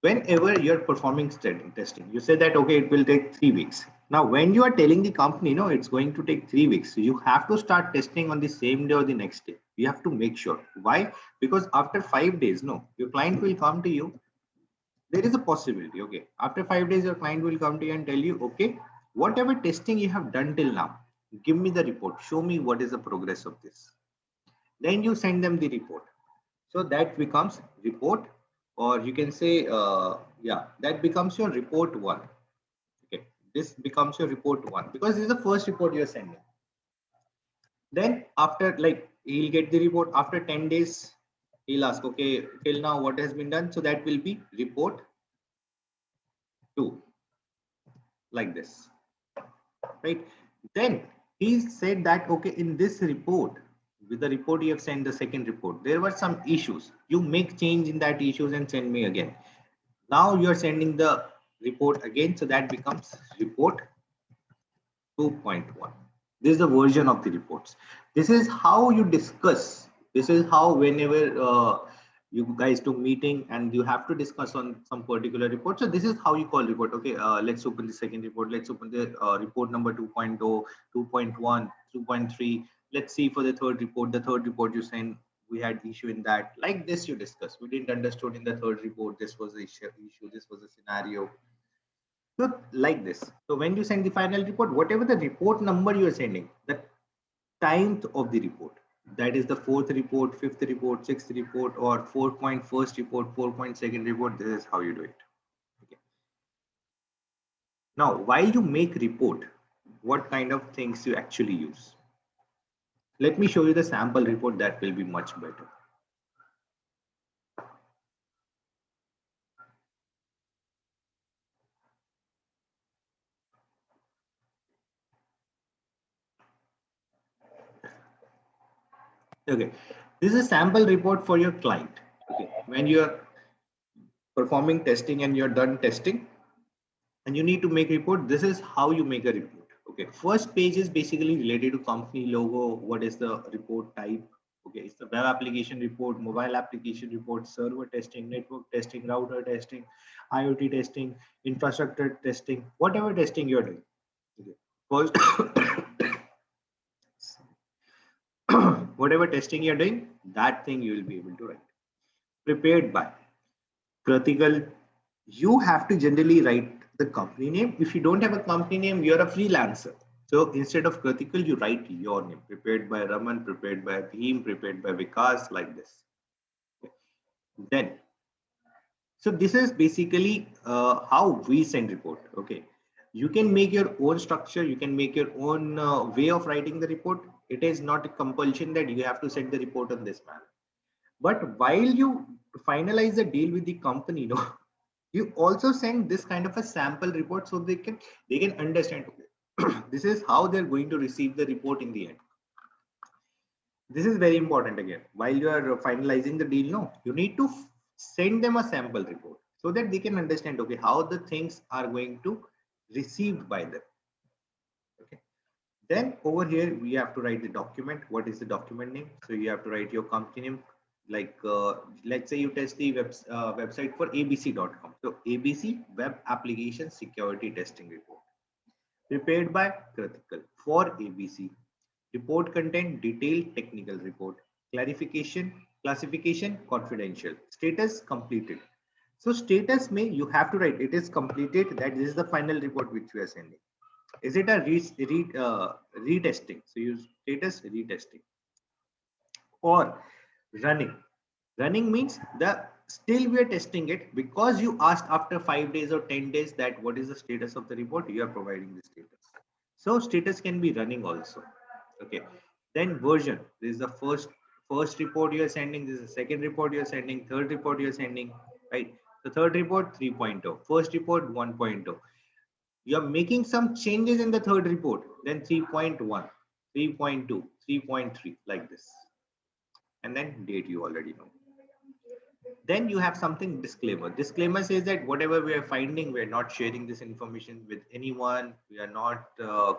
A: whenever you're performing testing, you say that okay, it will take 3 weeks. Now, when you are telling the company, no, it's going to take 3 weeks, so you have to start testing on the same day or the next day. You have to make sure. Why? Because after 5 days, no, your client will come to you. There is a possibility. Okay, after 5 days, your client will come to you and tell you, okay, whatever testing you have done till now, give me the report. Show me what is the progress of this. Then you send them the report. So that becomes report, or you can say, yeah, that becomes your report one. Okay, this becomes your report one because this is the first report you're sending. Then after, like, he'll get the report after 10 days. He'll ask, okay, till now what has been done? So that will be report 2, like this, right? Then he said that, okay, in this report, with the report you have sent, the second report, there were some issues. You make change in that issues and send me again. Now you're sending the report again, so that becomes report 2.1. This is the version of the reports. This is how you discuss. This is how whenever you guys do meeting and you have to discuss on some particular report. So this is how you call report. Okay, let's open the second report. Let's open the report number 2.0, 2.1, 2.3. Let's see for the third report. The third report you send, we had issue in that. Like this you discuss. We didn't understood in the third report. This was the issue. This was the scenario. So like this. So when you send the final report, whatever the report number you are sending, the timed of the report, that is the fourth report, fifth report, sixth report, or 4.1st report, 4.2nd report, this is how you do it. Okay. Now, while you make report, what kind of things you actually use? Let me show you the sample report, that will be much better. Okay, this is a sample report for your client. Okay, when you are performing testing and you're done testing and you need to make report, this is how you make a report. Okay, first page is basically related to company logo, what is the report type, Okay, it's the web application report, mobile application report, server testing, network testing, router testing, IoT testing, infrastructure testing, whatever testing you're doing. Okay. First, whatever testing you're doing, that thing you will be able to write. Prepared by critical, you have to generally write the company name. If you don't have a company name, you're a freelancer. So instead of critical, you write your name. Prepared by Raman, prepared by Bhim, prepared by Vikas, like this. Okay. Then, so this is basically how we send report. Okay, you can make your own structure. You can make your own way of writing the report. It is not a compulsion that you have to send the report on this manner. But while you finalize the deal with the company, no, you also send this kind of a sample report so they can understand. Okay, this is how they're going to receive the report in the end. This is very important. Again, while you are finalizing the deal, no, you need to send them a sample report so that they can understand, okay, how the things are going to received by them. Okay, then over here we have to write the document. What is the document name? So you have to write your company name, like let's say you test the website for abc.com. So ABC web application security testing report, prepared by critical for ABC. Report content detailed technical report. Clarification, classification confidential. Status completed. So status may you have to write it is completed. That this is the final report which we are sending. Is it a retesting? So use status retesting or running. Running means the still we are testing it because you asked after 5 days or 10 days that what is the status of the report. You are providing the status. So status can be running also. Okay, then version. This is the first report you are sending. This is the second report you are sending. Third report you are sending. Right. The third report 3.0. First report 1.0. You are making some changes in the third report. Then 3.1, 3.2, 3.3 like this. And then date you already know. Then you have something disclaimer. Disclaimer says that whatever we are finding, we are not sharing this information with anyone. We are not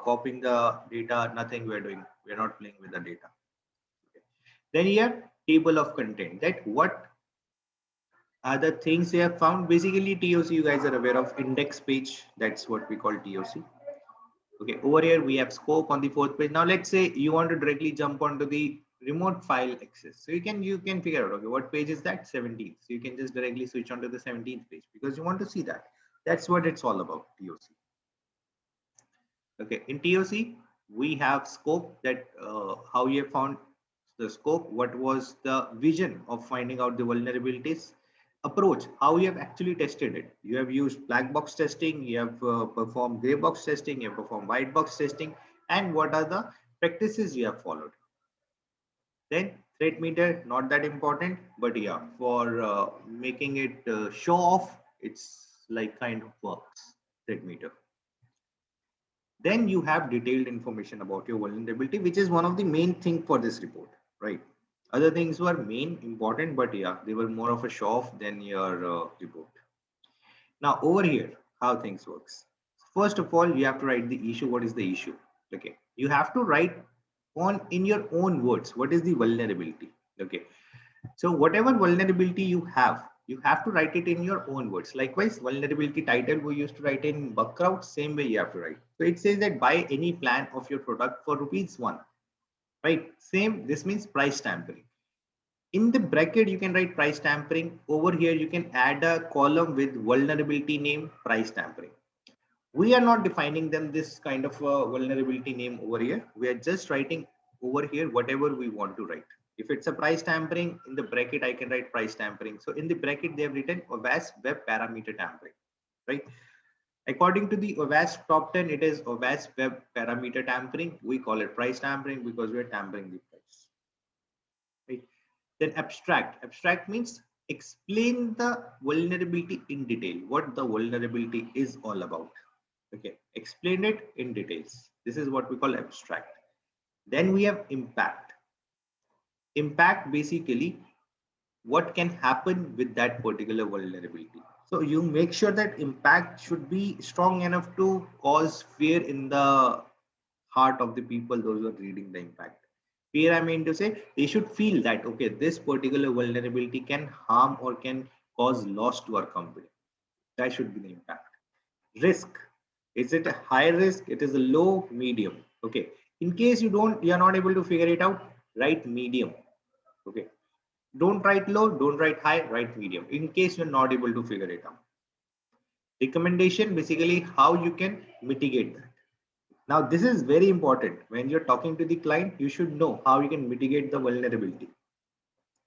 A: copying the data. Nothing we are doing. We are not playing with the data. Okay. Then here table of content. That what are the things they have found. Basically TOC, you guys are aware of index page. That's what we call TOC. Okay, over here we have scope on the fourth page. Now let's say you want to directly jump onto the remote file access. So you can figure out, okay, what page is that? 17th. So you can just directly switch onto the 17th page because you want to see that. That's what it's all about, TOC. Okay, in TOC we have scope, that how you have found the scope, what was the vision of finding out the vulnerabilities. Approach, how you have actually tested it. You have used black box testing, you have performed gray box testing, you have performed white box testing, and what are the practices you have followed. Then threat meter, not that important, but yeah, for making it show off, it's like kind of works, threat meter. Then you have detailed information about your vulnerability, which is one of the main thing for this report, right? Other things were main important, but yeah, they were more of a show off than your report. Now over here, how things works. First of all, you have to write the issue. What is the issue? Okay, you have to write on in your own words. What is the vulnerability? Okay, so whatever vulnerability you have to write it in your own words. Likewise, vulnerability title we used to write in Buckraut, same way you have to write. So it says that buy any plan of your product for ₹1, right? Same, this means price tampering. In the bracket, you can write price tampering. Over here, you can add a column with vulnerability name, price tampering. We are not defining them this kind of vulnerability name over here. We are just writing over here whatever we want to write. If it's a price tampering, in the bracket I can write price tampering. So in the bracket they have written OWASP web parameter tampering, right? According to the OWASP top 10, it is OWASP web parameter tampering. We call it price tampering because we are tampering the price, right? Then abstract. Abstract means explain the vulnerability in detail, what the vulnerability is all about. Okay, explain it in details. This is what we call abstract. Then we have impact. Impact basically what can happen with that particular vulnerability. So you make sure that impact should be strong enough to cause fear in the heart of the people, those who are reading the impact. Fear, I mean to say, they should feel that, okay, this particular vulnerability can harm or can cause loss to our company. That should be the impact. Risk, is it a high risk? It is a low, medium. Okay. In case you're not able to figure it out, write medium. Okay. Don't write low, don't write high, write medium. In case you're not able to figure it out. Recommendation, basically how you can mitigate that. Now, this is very important. When you're talking to the client, you should know how you can mitigate the vulnerability.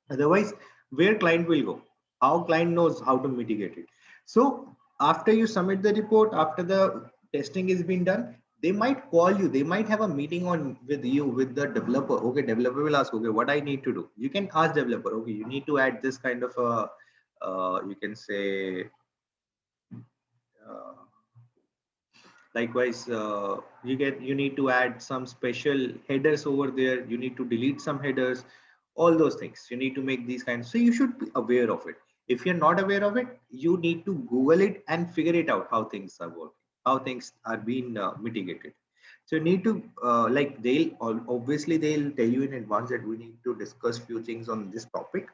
A: Otherwise, where client will go? How client knows how to mitigate it? So after you submit the report, after the testing is being done, they might call you. They might have a meeting on with you, with the developer. Okay, developer will ask, okay, what I need to do? You can ask developer, okay, you need to add this kind of a, you can say, uh, likewise, you need to add some special headers over there. You need to delete some headers, all those things. You need to make these kinds. So you should be aware of it. If you're not aware of it, you need to Google it and figure it out how things are working, how things are being mitigated. So you need to like obviously they'll tell you in advance that we need to discuss few things on this topic.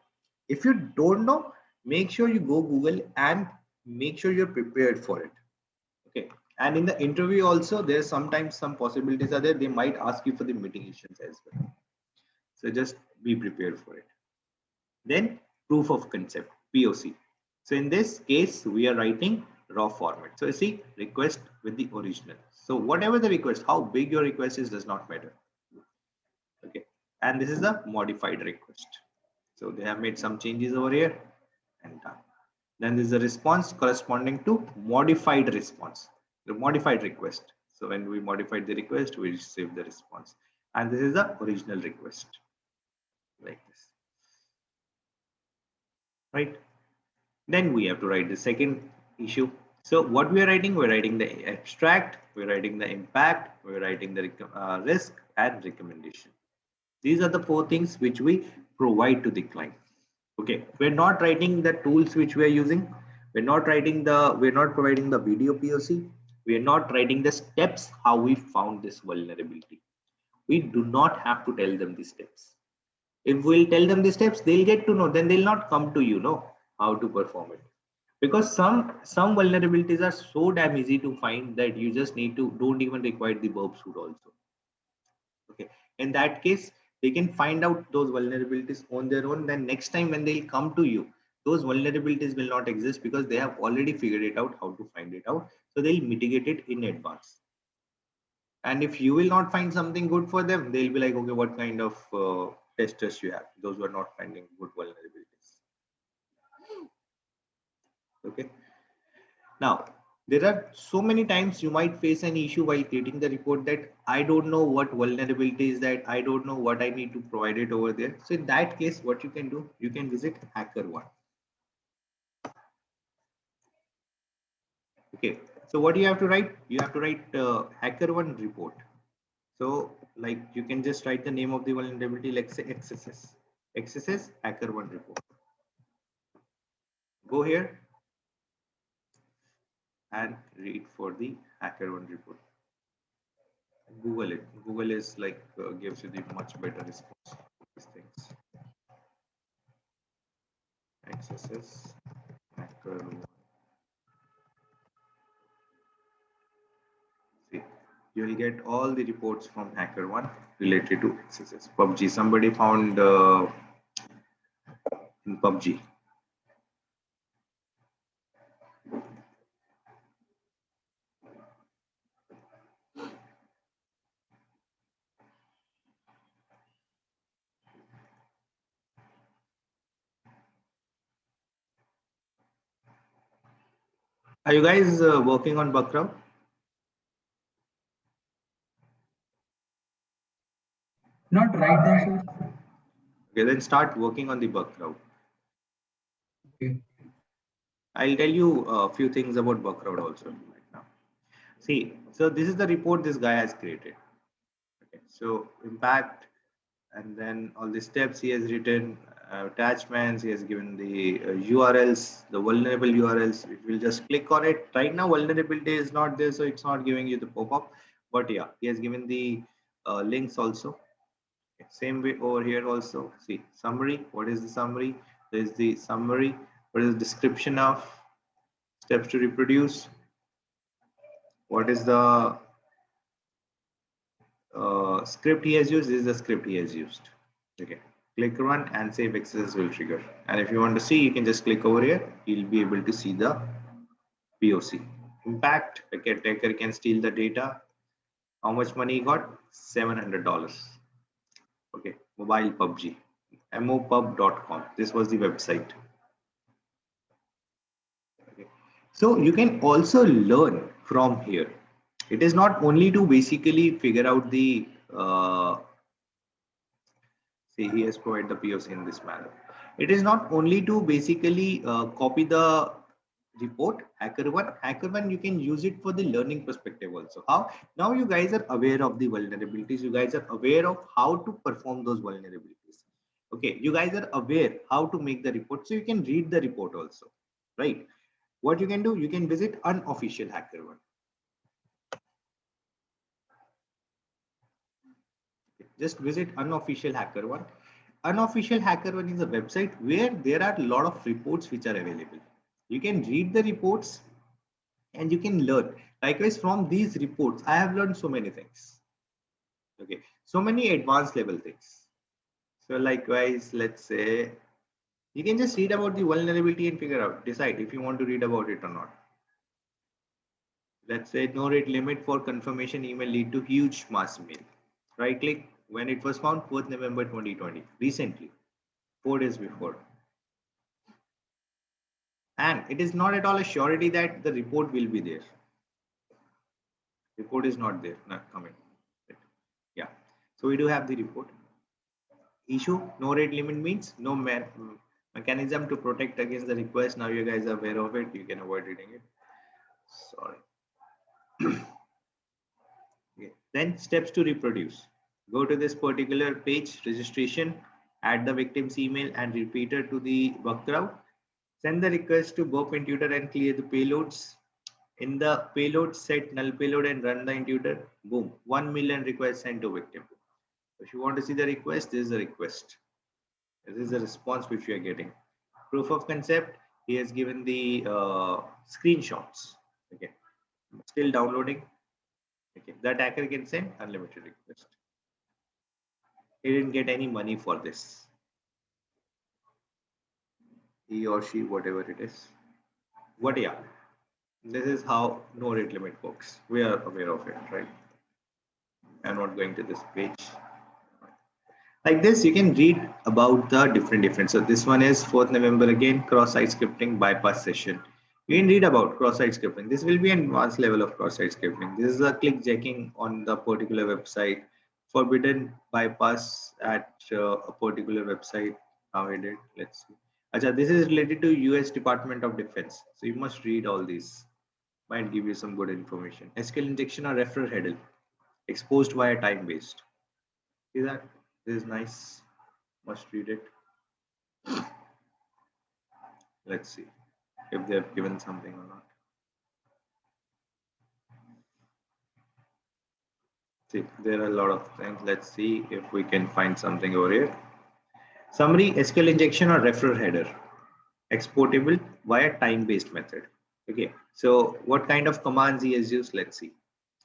A: If you don't know, make sure you go Google and make sure you're prepared for it. Okay. And in the interview also, there's sometimes some possibilities are there. They might ask you for the mitigations as well. So just be prepared for it. Then proof of concept, POC. So in this case, we are writing raw format. So you see request with the original. So whatever the request, how big your request is does not matter. Okay. And this is the modified request. So they have made some changes over here and done. Then there's a response corresponding to modified response, the modified request. So when we modified the request, we receive the response. And this is the original request, like this, right? Then we have to write the second issue. So what we are writing, we're writing the abstract, we're writing the impact, we're writing the risk and recommendation. These are the four things which we provide to the client. Okay, we're not writing the tools which we are using. We're not providing the video POC. We are not writing the steps how we found this vulnerability. We do not have to tell them the steps. If we'll tell them the steps, they'll get to know. Then they'll not come to you know how to perform it. Because some vulnerabilities are so damn easy to find that you just need to don't even require the burp suit also. Okay, in that case, they can find out those vulnerabilities on their own. Then next time when they'll come to you, those vulnerabilities will not exist because they have already figured it out how to find it out. So they'll mitigate it in advance. And if you will not find something good for them, they'll be like, okay, what kind of testers you have? Those who are not finding good vulnerabilities. Okay. Now, there are so many times you might face an issue while creating the report that I don't know what vulnerability is that I don't know what I need to provide it over there. So in that case, what you can do, you can visit HackerOne. Okay. So what do you have to write? You have to write HackerOne report. So like you can just write the name of the vulnerability, like say XSS HackerOne report. Go here and read for the HackerOne report. Google it. Google is like gives you the much better response to these things. XSS HackerOne. See, you will get all the reports from HackerOne related to XSS. PUBG. Somebody found in PUBG. Are you guys working on Background?
B: Not right now, sir.
A: Okay, then start working on the Background.
B: Okay.
A: I'll tell you a few things about Background also right now. See, so this is the report this guy has created. Okay, so impact, and then all the steps he has written, attachments, he has given the URLs, the vulnerable URLs. If you just click on it, right now vulnerability is not there, so it's not giving you the pop-up. But yeah, he has given the links also. Same way over here also. See summary. What is the summary? There is the summary. What is the description of steps to reproduce? What is the script he has used? This is the script he has used. Okay. Click run and save access will trigger. And if you want to see, you can just click over here. You'll be able to see the POC. Impact. Attacker can steal the data. How much money he got? $700. Okay. Mobile PUBG. mopub.com. This was the website. Okay. So you can also learn from here. It is not only to basically figure out the see he has provided the POC in this manner. It is not only to basically copy the report hacker one you can use it for the learning perspective also. How now you guys are aware of the vulnerabilities, you guys are aware of how to perform those vulnerabilities. Okay, you guys are aware how to make the report, so you can read the report also, right? What you can do, you can visit unofficial hacker1. Just visit unofficial hacker1. Unofficial hacker1 is a website where there are a lot of reports which are available. You can read the reports and you can learn. Likewise, from these reports I have learned so many things. Okay, so many advanced level things. So likewise, let's say you can just read about the vulnerability and figure out, decide if you want to read about it or not. Let's say no rate limit for confirmation email lead to huge mass mail. Right click. When it was found 4th November 2020, recently, 4 days before. And it is not at all a surety that the report will be there. Report is not there, not coming. Yeah, so we do have the report. Issue no rate limit means no mechanism to protect against the request. Now you guys are aware of it, you can avoid reading it. Sorry. Okay. Then steps to reproduce. Go to this particular page, registration, add the victim's email and repeat it to the workflow. Send the request to Burp Intuiter and clear the payloads. In the payload, set null payload and run the Intuiter. Boom, 1 million requests sent to victim. If you want to see the request, this is the request. This is the response which we are getting. Proof of concept, he has given the screenshots. Okay, still downloading. Okay, the attacker can send unlimited request. He didn't get any money for this. He or she, whatever it is. What, yeah. This is how no rate limit works. We are aware of it, right? I'm not going to this page. Like this, you can read about the different. So this one is 4th November again, cross-site scripting bypass session. You can read about cross-site scripting. This will be an advanced level of cross-site scripting. This is a click checking on the particular website. Forbidden bypass at a particular website. How I did. Let's see. Achha, this is related to US Department of Defense. So you must read all these. Might give you some good information. SQL injection or referrer header exposed via time based. See that? This is nice. Must read it. Let's see if they have given something or not. See, there are a lot of things. Let's see if we can find something over here. Summary, SQL injection or referrer header. Exportable via time-based method. Okay, so what kind of commands he has used? Let's see.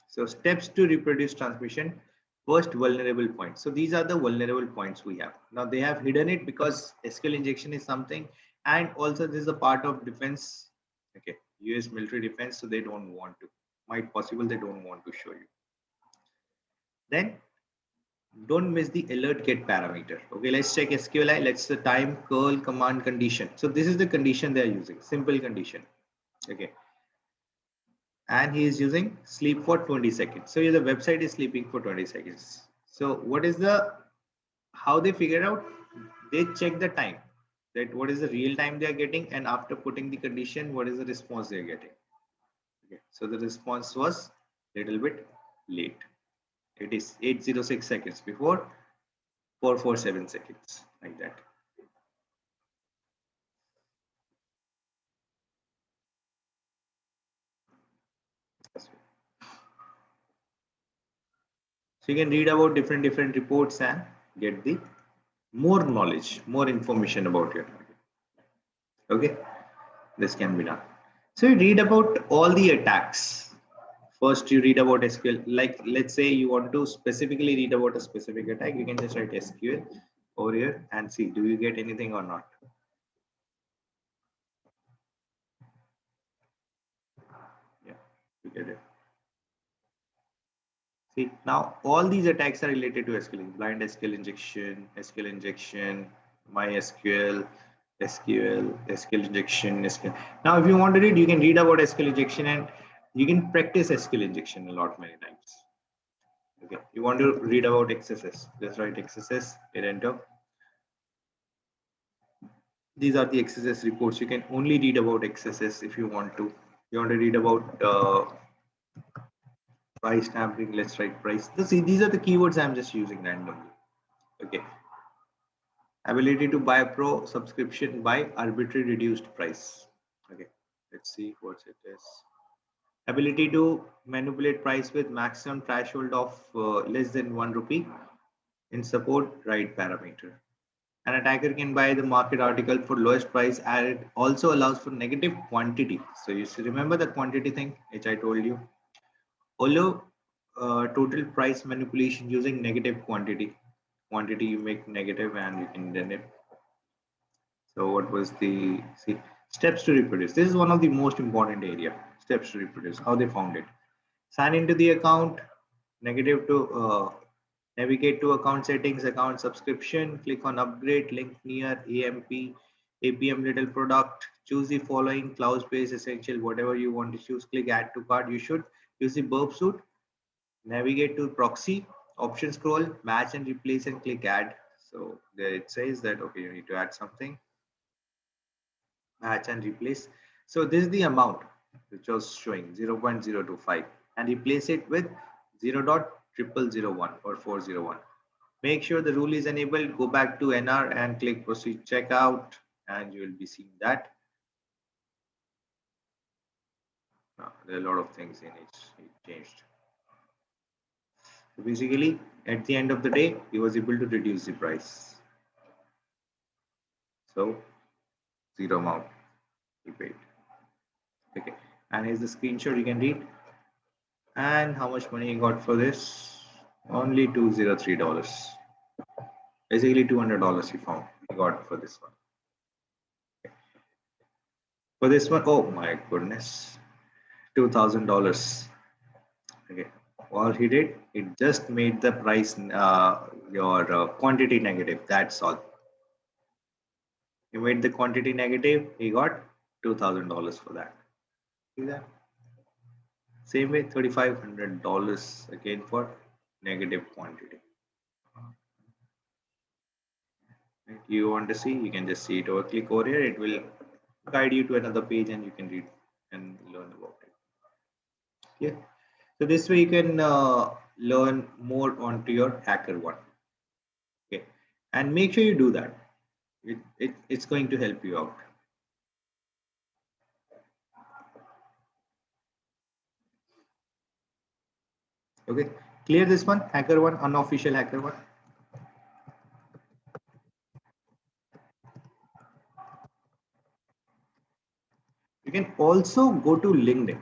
A: So steps to reproduce transmission. First, vulnerable points. So these are the vulnerable points we have. Now they have hidden it because SQL injection is something, and also this is a part of defense. Okay, US military defense, so they don't want to. Might possible they don't want to show you. Then don't miss the alert get parameter. Okay, let's check SQLi. Let's the time curl command condition. So this is the condition they are using. Simple condition. Okay. And he is using sleep for 20 seconds. So the website is sleeping for 20 seconds. So what is the, how they figure out? They check the time, that what is the real time they are getting, and after putting the condition, what is the response they are getting. Okay, so the response was little bit late. It is 806 seconds before 447 seconds, like that. So you can read about different reports and get the more knowledge, more information about your target. Okay, this can be done. So you read about all the attacks. First, you read about SQL. Like, let's say you want to specifically read about a specific attack, you can just write SQL over here and see, do you get anything or not? Yeah, you get it. See, now all these attacks are related to SQL, blind SQL injection, MySQL, SQL injection, SQL. Now, if you want to read, you can read about SQL injection and you can practice SQL injection a lot many times. Okay, you want to read about XSS, just write XSS, hit enter. These are the XSS reports. You can only read about XSS if you want to. You want to read about price tampering, let's write price. See, these are the keywords I'm just using randomly. Okay. Ability to buy pro subscription by arbitrary reduced price. Okay, let's see what it is. Ability to manipulate price with maximum threshold of less than 1 rupee in support right parameter. An attacker can buy the market article for lowest price and it also allows for negative quantity. So you should remember the quantity thing which I told you. Although total price manipulation using negative quantity. Quantity you make negative and you can then it. So what was the steps to reproduce? This is one of the most important area. Steps to reproduce. How they found it. Sign into the account. Negative to navigate to account settings, account subscription. Click on upgrade. Link near AMP, APM little product. Choose the following cloud space essential. Whatever you want to choose. Click add to cart. You should use the burp suit. Navigate to proxy. Option scroll. Match and replace and click add. So there it says that okay, you need to add something. Match and replace. So this is the amount which was showing 0.025 and replace it with 0.0001 or 401. Make sure the rule is enabled. Go back to NR and click proceed checkout and you will be seeing that. There are a lot of things in it changed. So basically at the end of the day he was able to reduce the price. So zero amount he paid. Okay, and here's the screenshot you can read. And how much money he got for this? Only $203. Basically $200 he found. He got for this one. Okay. For this one, oh my goodness, $2,000. Okay. All he did, it just made the price your quantity negative. That's all. He made the quantity negative. He got $2,000 for that. See that? Same way, $3,500 again for negative quantity. You want to see, you can just see it over, click over here, it will guide you to another page and you can read and learn about it. Yeah, so this way you can learn more onto your HackerOne. Okay, and make sure you do that. It's going to help you out. Okay, clear this one, HackerOne, unofficial HackerOne. You can also go to LinkedIn.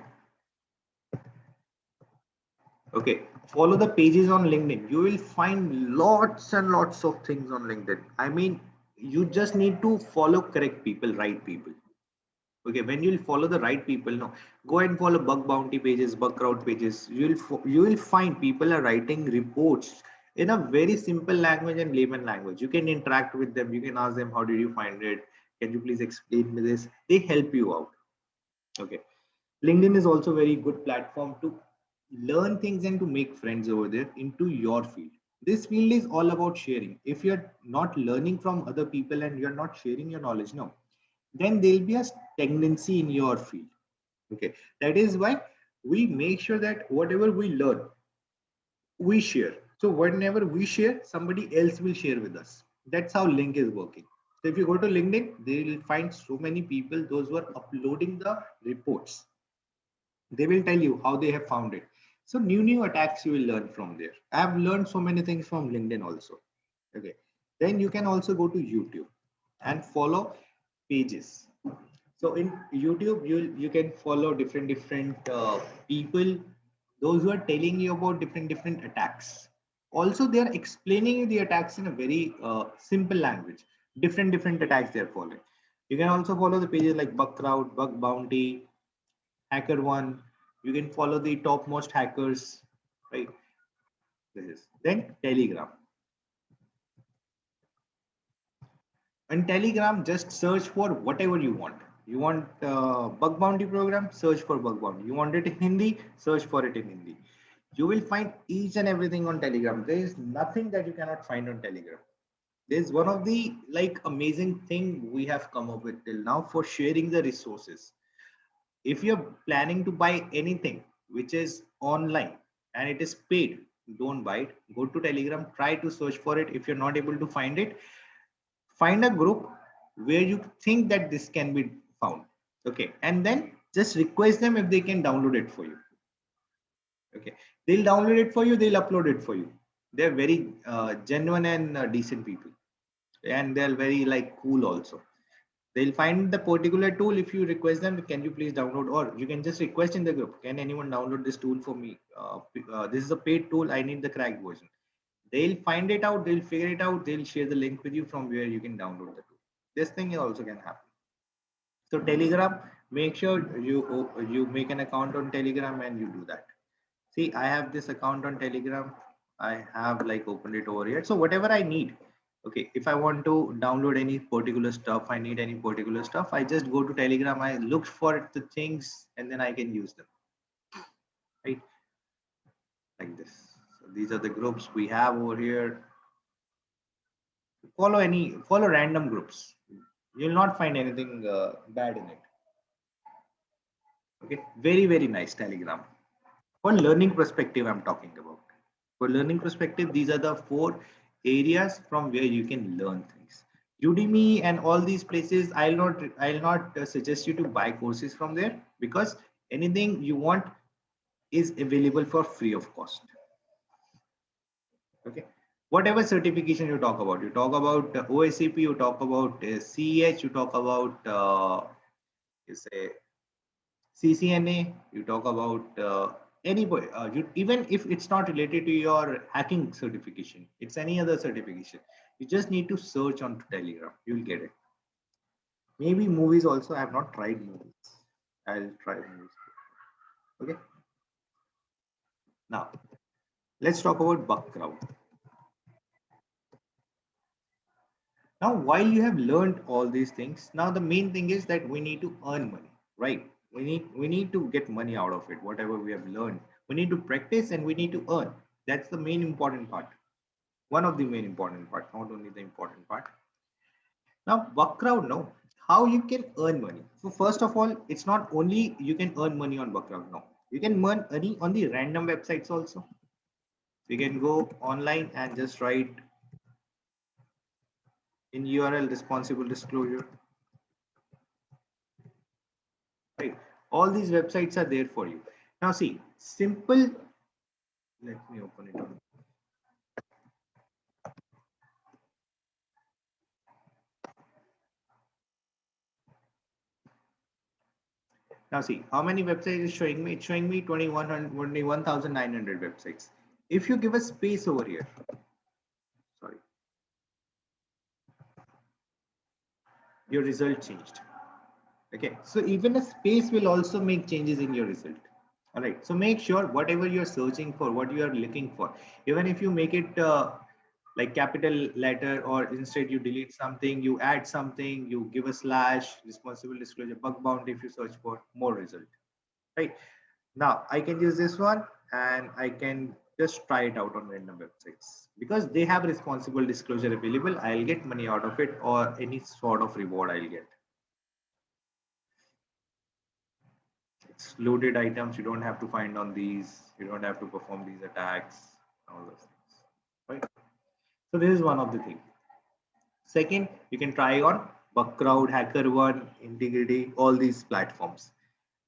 A: Okay, follow the pages on LinkedIn. You will find lots and lots of things on LinkedIn. I mean, you just need to follow correct people, right people. Okay, when you'll follow the right people, no, go and follow bug bounty pages, bug crowd pages. You will find people are writing reports in a very simple language and layman language. You can interact with them. You can ask them, how did you find it? Can you please explain me this? They help you out. Okay, LinkedIn is also a very good platform to learn things and to make friends over there into your field. This field is all about sharing. If you're not learning from other people and you're not sharing your knowledge, no, then there'll be a stagnancy in your field. Okay, that is why we make sure that whatever we learn, we share. So whenever we share, somebody else will share with us. That's how link is working. So if you go to LinkedIn, they will find so many people, those who are uploading the reports. They will tell you how they have found it. So new attacks you will learn from there. I have learned so many things from LinkedIn also. Okay. Then you can also go to YouTube and follow pages. So in YouTube, you can follow different people, those who are telling you about different attacks. Also, they are explaining you the attacks in a very simple language. Different attacks they are following. You can also follow the pages like Bugcrowd, Bug Bounty, HackerOne. You can follow the topmost hackers, right? This is then Telegram. On Telegram, just search for whatever you want. You want bug bounty program, search for bug bounty. You want it in Hindi, search for it in Hindi. You will find each and everything on Telegram. There is nothing that you cannot find on Telegram. This is one of the like amazing thing we have come up with till now for sharing the resources. If you're planning to buy anything which is online and it is paid, don't buy it. Go to Telegram, try to search for it. If you're not able to find it, find a group where you think that this can be found. Okay, and then just request them if they can download it for you. Okay, they'll download it for you, they'll upload it for you. They're very genuine and decent people, and they're very like cool also. They'll find the particular tool. If you request them, can you please download, or you can just request in the group, can anyone download this tool for me? This is a paid tool, I need the cracked version. They'll find it out, they'll figure it out, they'll share the link with you from where you can download the tool. This thing also can happen. So Telegram, make sure you make an account on Telegram and you do that. See, I have this account on Telegram. I have like opened it over here. So whatever I need, okay, if I want to download any particular stuff, I need any particular stuff, I just go to Telegram, I look for the things, and then I can use them, right? Like this. So these are the groups we have over here. Follow random groups. You'll not find anything bad in it. Okay, very nice Telegram. For learning perspective, I'm talking about. For learning perspective, these are the 4 areas from where you can learn things. Udemy and all these places, I'll not suggest you to buy courses from there, because anything you want is available for free of cost. Okay, whatever certification you talk about OSCP, you talk about CEH, you talk about you say CCNA, you talk about even if it's not related to your hacking certification, it's any other certification. You just need to search on Telegram, you'll get it. Maybe movies also. I have not tried movies. I'll try movies. Okay. Now let's talk about Bugcrowd. Now, while you have learned all these things, now the main thing is that we need to earn money, right? We need to get money out of it. Whatever we have learned, we need to practice and we need to earn. That's the main important part. One of the main important part, not only the important part. Now, Bugcrowd, no, how you can earn money. So first of all, it's not only you can earn money on Bugcrowd. No, you can earn money on the random websites also. So you can go online and just write in URL responsible disclosure. Right, all these websites are there for you. Now see, simple, let me open it up. Now see how many websites is showing me. It's showing me 21,900 websites. If you give a space over here, sorry, your result changed. Okay, so even a space will also make changes in your result. All right, so make sure whatever you're searching for, what you are looking for, even if you make it like capital letter, or instead you delete something, you add something, you give a slash, responsible disclosure, bug bounty, if you search for more result, right? Now I can use this one and I can just try it out on random websites because they have responsible disclosure available. I'll get money out of it, or any sort of reward I'll get. It's loaded items. You don't have to find on these. You don't have to perform these attacks, all those things, right? So this is one of the things. Second, you can try on Bugcrowd, HackerOne, Integrity, all these platforms.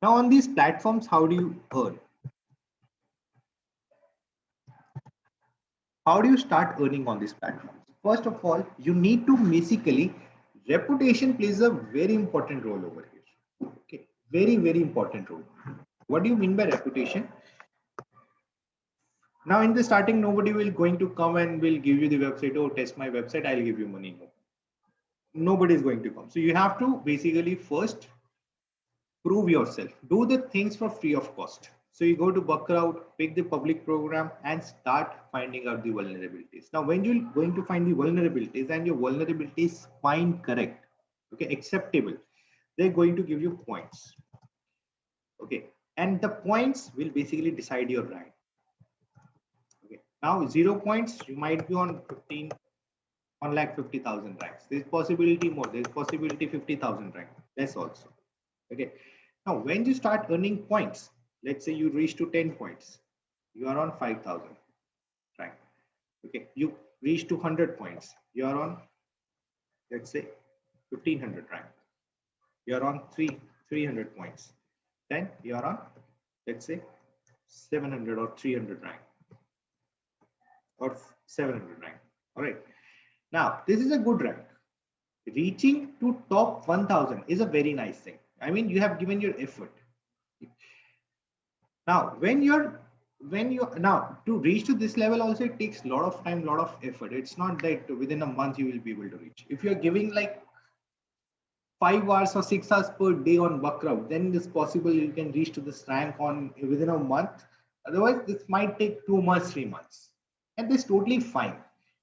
A: Now on these platforms, how do you earn? How do you start earning on these platforms? First of all, you need to basically, reputation plays a very important role over here. Okay, very, very important role. What do you mean by reputation? Now in the starting, nobody will going to come and will give you the website. Oh, test my website, I'll give you money. No, nobody is going to come. So you have to basically first prove yourself. Do the things for free of cost. So you go to Buckrowd, pick the public program and start finding out the vulnerabilities. Now, when you're going to find the vulnerabilities and your vulnerabilities find correct, okay, acceptable, they're going to give you points. Okay, and the points will basically decide your rank. Okay, now 0 points, you might be on 1,50,000 ranks. There's possibility more. There's possibility 50,000 rank. That's also. Okay. Now, when you start earning points, let's say you reach to 10 points, you are on 5,000 rank. Okay. You reach to 100 points, you are on, let's say, 1,500 rank. You are on 300 points. Then you are on, let's say, 700 or 300 rank or 700 rank. All right. Now, this is a good rank. Reaching to top 1,000 is a very nice thing. I mean, you have given your effort. Now, when you now to reach to this level also, it takes a lot of time, lot of effort. It's not that within a month you will be able to reach. If you're giving like 5 hours or 6 hours per day on Buckrowd, then it's possible you can reach to this rank on within a month. Otherwise, this might take 2 months, 3 months, and this is totally fine.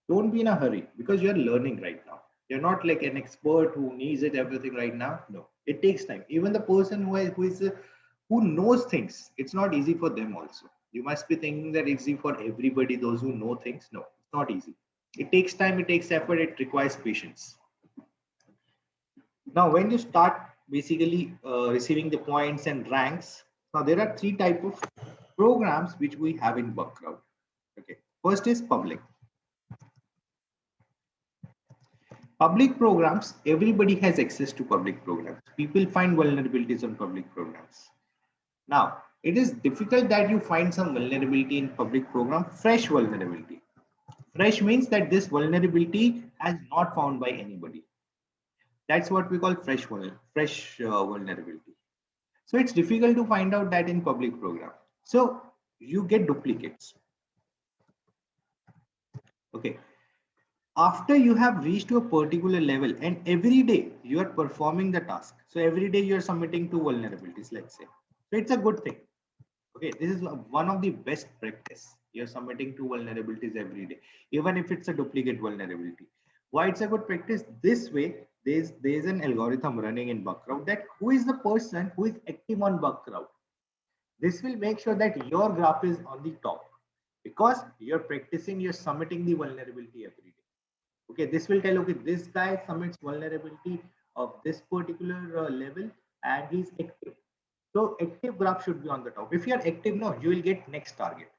A: Don't be in a hurry because you're learning right now. You're not like an expert who needs it everything right now. No, it takes time. Even the person who knows things, it's not easy for them also. You must be thinking that it's easy for everybody, those who know things. No, it's not easy. It takes time, it takes effort, it requires patience. Now, when you start basically receiving the points and ranks, now there are 3 types of programs which we have in Buckrowd. Okay, first is public. Public programs, everybody has access to public programs. People find vulnerabilities on public programs. Now, it is difficult that you find some vulnerability in public program, fresh vulnerability. Fresh means that this vulnerability has not found by anybody. That's what we call fresh vulnerability. So it's difficult to find out that in public program. So you get duplicates. Okay. After you have reached to a particular level and every day you are performing the task. So every day you are submitting 2 vulnerabilities, let's say. So it's a good thing. Okay, this is one of the best practice. You're submitting 2 vulnerabilities every day, even if it's a duplicate vulnerability. Why it's a good practice? This way, there's an algorithm running in Buckrowd that who is the person who is active on Buckrowd. This will make sure that your graph is on the top because you're practicing, you're submitting the vulnerability every day. Okay, this will tell, okay, this guy submits vulnerability of this particular level and he's active. So active graph should be on the top. If you are active now, you will get next target.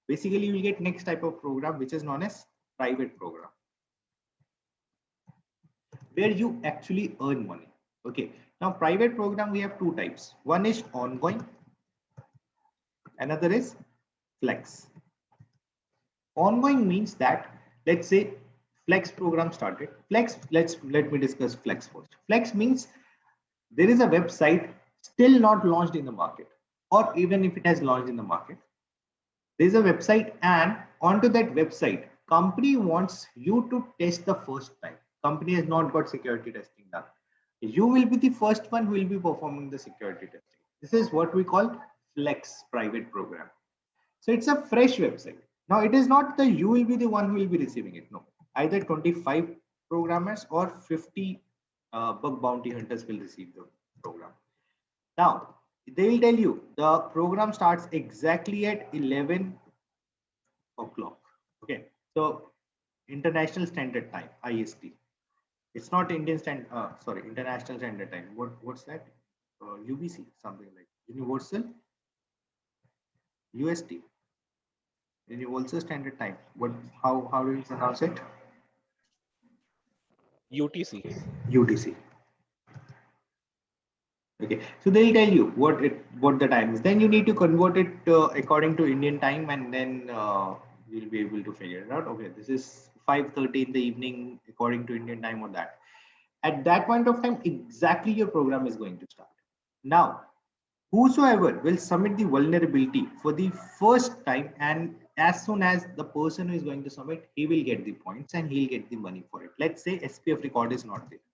A: Basically, you will get next type of program, which is known as private program, where you actually earn money. Okay. Now, private program, we have 2 types. One is ongoing. Another is flex. Ongoing means that, let's say, flex program started. Flex, let me discuss flex first. Flex means there is a website still not launched in the market, or even if it has launched in the market, there is a website and onto that website, company wants you to test the first time. Company has not got security testing done. You will be the first one who will be performing the security testing. This is what we call flex private program. So it's a fresh website. Now it is not that you will be the one who will be receiving it. No, either 25 programmers or 50 bug bounty hunters will receive the program. Now they will tell you the program starts exactly at 11 o'clock. Okay, so International Standard Time, IST. It's not Indian standard. Sorry, International Standard Time. What's that? UBC, something like Universal UST. Universal Standard Time. What? How do you pronounce it?
C: UTC.
A: UTC. Okay, so they'll tell you what the time is. Then you need to convert it according to Indian time, and then you'll be able to figure it out. Okay, this is 5:30 in the evening according to Indian time or that. At that point of time, exactly your program is going to start. Now, whosoever will submit the vulnerability for the first time, and as soon as the person who is going to submit, he will get the points and he'll get the money for it. Let's say SPF record is not there.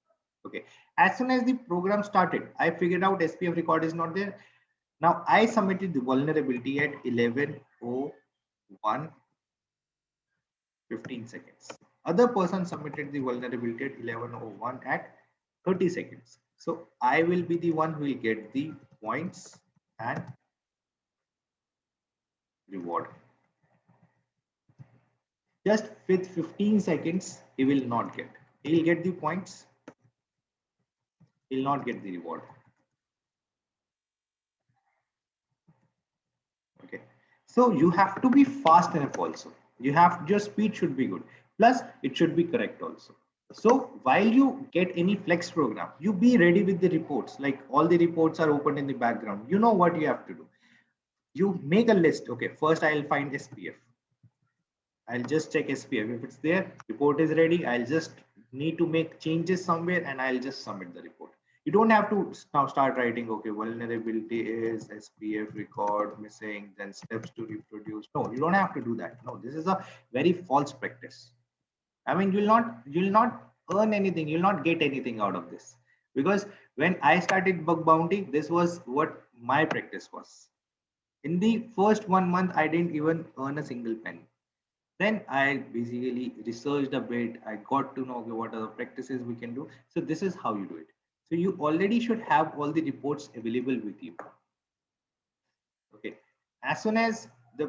A: Okay. As soon as the program started, I figured out SPF record is not there. Now I submitted the vulnerability at 11:01 15 seconds. Other person submitted the vulnerability at 11:01 at 30 seconds. So I will be the one who will get the points and reward. Just with 15 seconds, he will not get. He'll get the points. He'll not get the reward. Okay. So you have to be fast enough also. Your speed should be good. Plus, it should be correct also. So while you get any flex program, you be ready with the reports. Like all the reports are open in the background. You know what you have to do. You make a list. Okay, first I'll find SPF. I'll just check SPF. If it's there, report is ready. I'll just need to make changes somewhere and I'll just submit the report. You don't have to now start writing, okay, vulnerability is SPF record missing, then steps to reproduce. No, you don't have to do that. No, this is a very false practice. I mean, you'll not earn anything. You'll not get anything out of this. Because when I started bug bounty, this was what my practice was. In the first 1 month, I didn't even earn a single penny. Then I basically researched a bit. I got to know, okay, what are the practices we can do. So this is how you do it. So you already should have all the reports available with you. Okay. As soon as the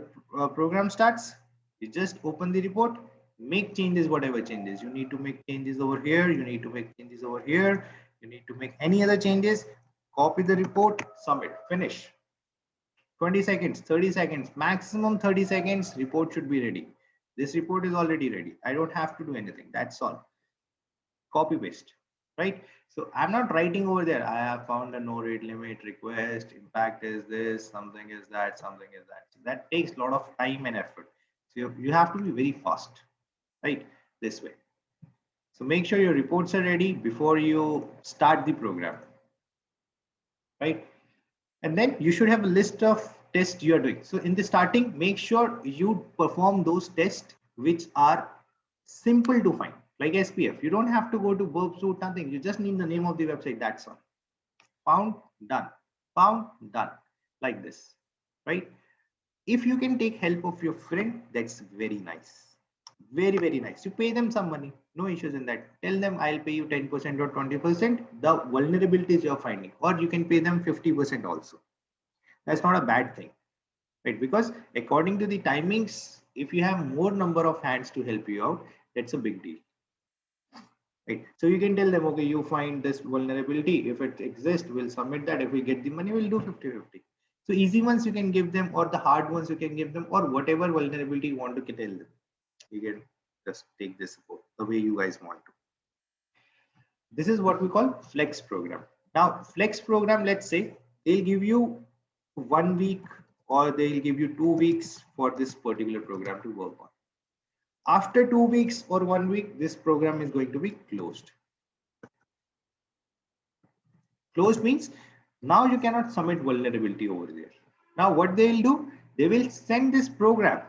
A: program starts, you just open the report, make changes, whatever changes. You need to make changes over here. You need to make changes over here. You need to make any other changes. Copy the report, submit, finish. 20 seconds, 30 seconds, maximum 30 seconds, report should be ready. This report is already ready. I don't have to do anything. That's all. Copy paste, right? So I'm not writing over there. I have found a no rate limit request. Impact is this, something is that, something is that. So that takes a lot of time and effort. So you have to be very fast, right? This way. So make sure your reports are ready before you start the program, right? And then you should have a list of tests you are doing. So in the starting, make sure you perform those tests which are simple to find, like SPF. You don't have to go to verb suit, nothing. You just need the name of the website. That's all. Found, done. Found, done. Like this, right? If you can take help of your friend, that's very nice. Very, very nice. You pay them some money. No issues in that. Tell them I'll pay you 10% or 20%. The vulnerabilities you're finding, or you can pay them 50% also. That's not a bad thing, right? Because according to the timings, if you have more number of hands to help you out, that's a big deal, right? So you can tell them, okay, you find this vulnerability. If it exists, we'll submit that. If we get the money, we'll do 50-50. So easy ones you can give them, or the hard ones you can give them, or whatever vulnerability you want to tell them. You can just take this support the way you guys want to. This is what we call flex program. Now, flex program, let's say they'll give you 1 week or they'll give you 2 weeks for this particular program to work on. After 2 weeks or 1 week, this program is going to be closed. Closed means now you cannot submit vulnerability over there. Now what they will do, they will send this program.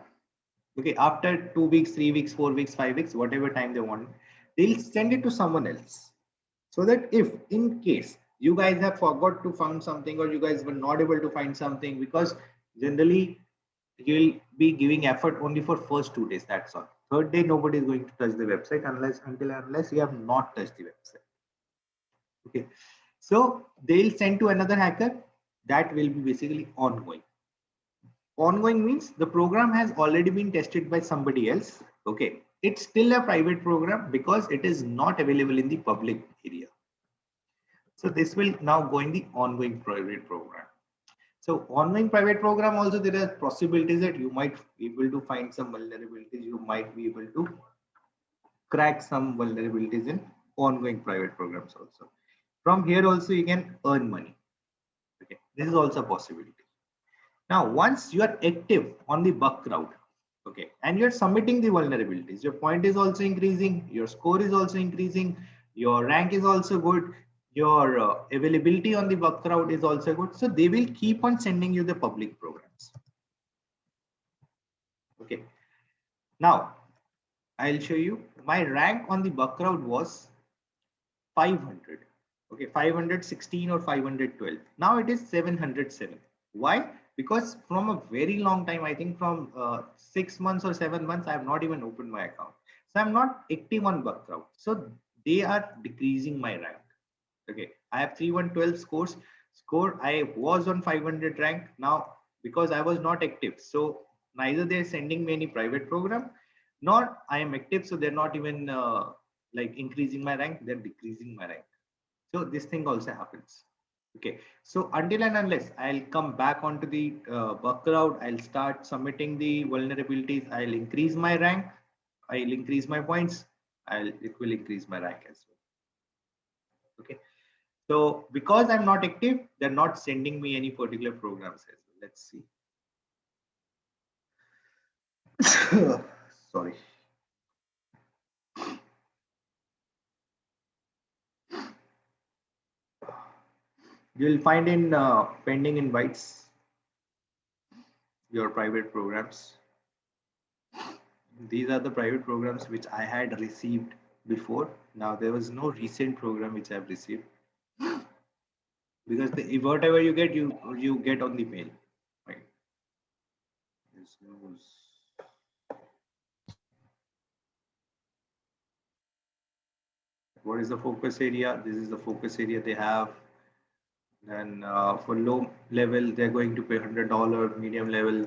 A: Okay, after 2 weeks, 3 weeks, 4 weeks, 5 weeks, whatever time they want, they'll send it to someone else. So that if in case you guys have forgot to find something or you guys were not able to find something, because generally you'll be giving effort only for first 2 days, that's all. Third day, nobody is going to touch the website unless you have not touched the website. Okay, so they'll send to another hacker. That will be basically ongoing. Ongoing means the program has already been tested by somebody else. Okay, it's still a private program because it is not available in the public area. So this will now go in the ongoing private program. So ongoing private program also, there are possibilities that you might be able to find some vulnerabilities. You might be able to crack some vulnerabilities in ongoing private programs also. From here also you can earn money. Okay, this is also a possibility. Now, once you are active on the bug crowd, Okay, and you're submitting the vulnerabilities. Your point is also increasing, your score is also increasing, your rank is also good, your availability on the bug crowd is also good. So they will keep on sending you the public programs. Okay, now I'll show you my rank on the bug crowd was 500. Okay, 516 or 512. Now it is 707. Why? Because from a very long time, I think from 6 months or 7 months, I have not even opened my account. So I'm not active on bug crowd. So they are decreasing my rank. Okay, I have 3112 score. I was on 500 rank. Now because I was not active, so neither they're sending me any private program, nor I am active, so they're not even like increasing my rank, they're decreasing my rank. So this thing also happens. Okay, so until and unless I'll come back onto the bug crowd, I'll start submitting the vulnerabilities, I'll increase my rank, I'll increase my points, it will increase my rank as well. Okay, so because I'm not active, they're not sending me any particular programs as well. Let's see. Sorry. You'll find in pending invites your private programs. These are the private programs which I had received before. Now there was no recent program which I've received, because whatever you get, you get on the mail, right? What is the focus area? This is the focus area they have. Then for low level, they're going to pay $100. Medium level,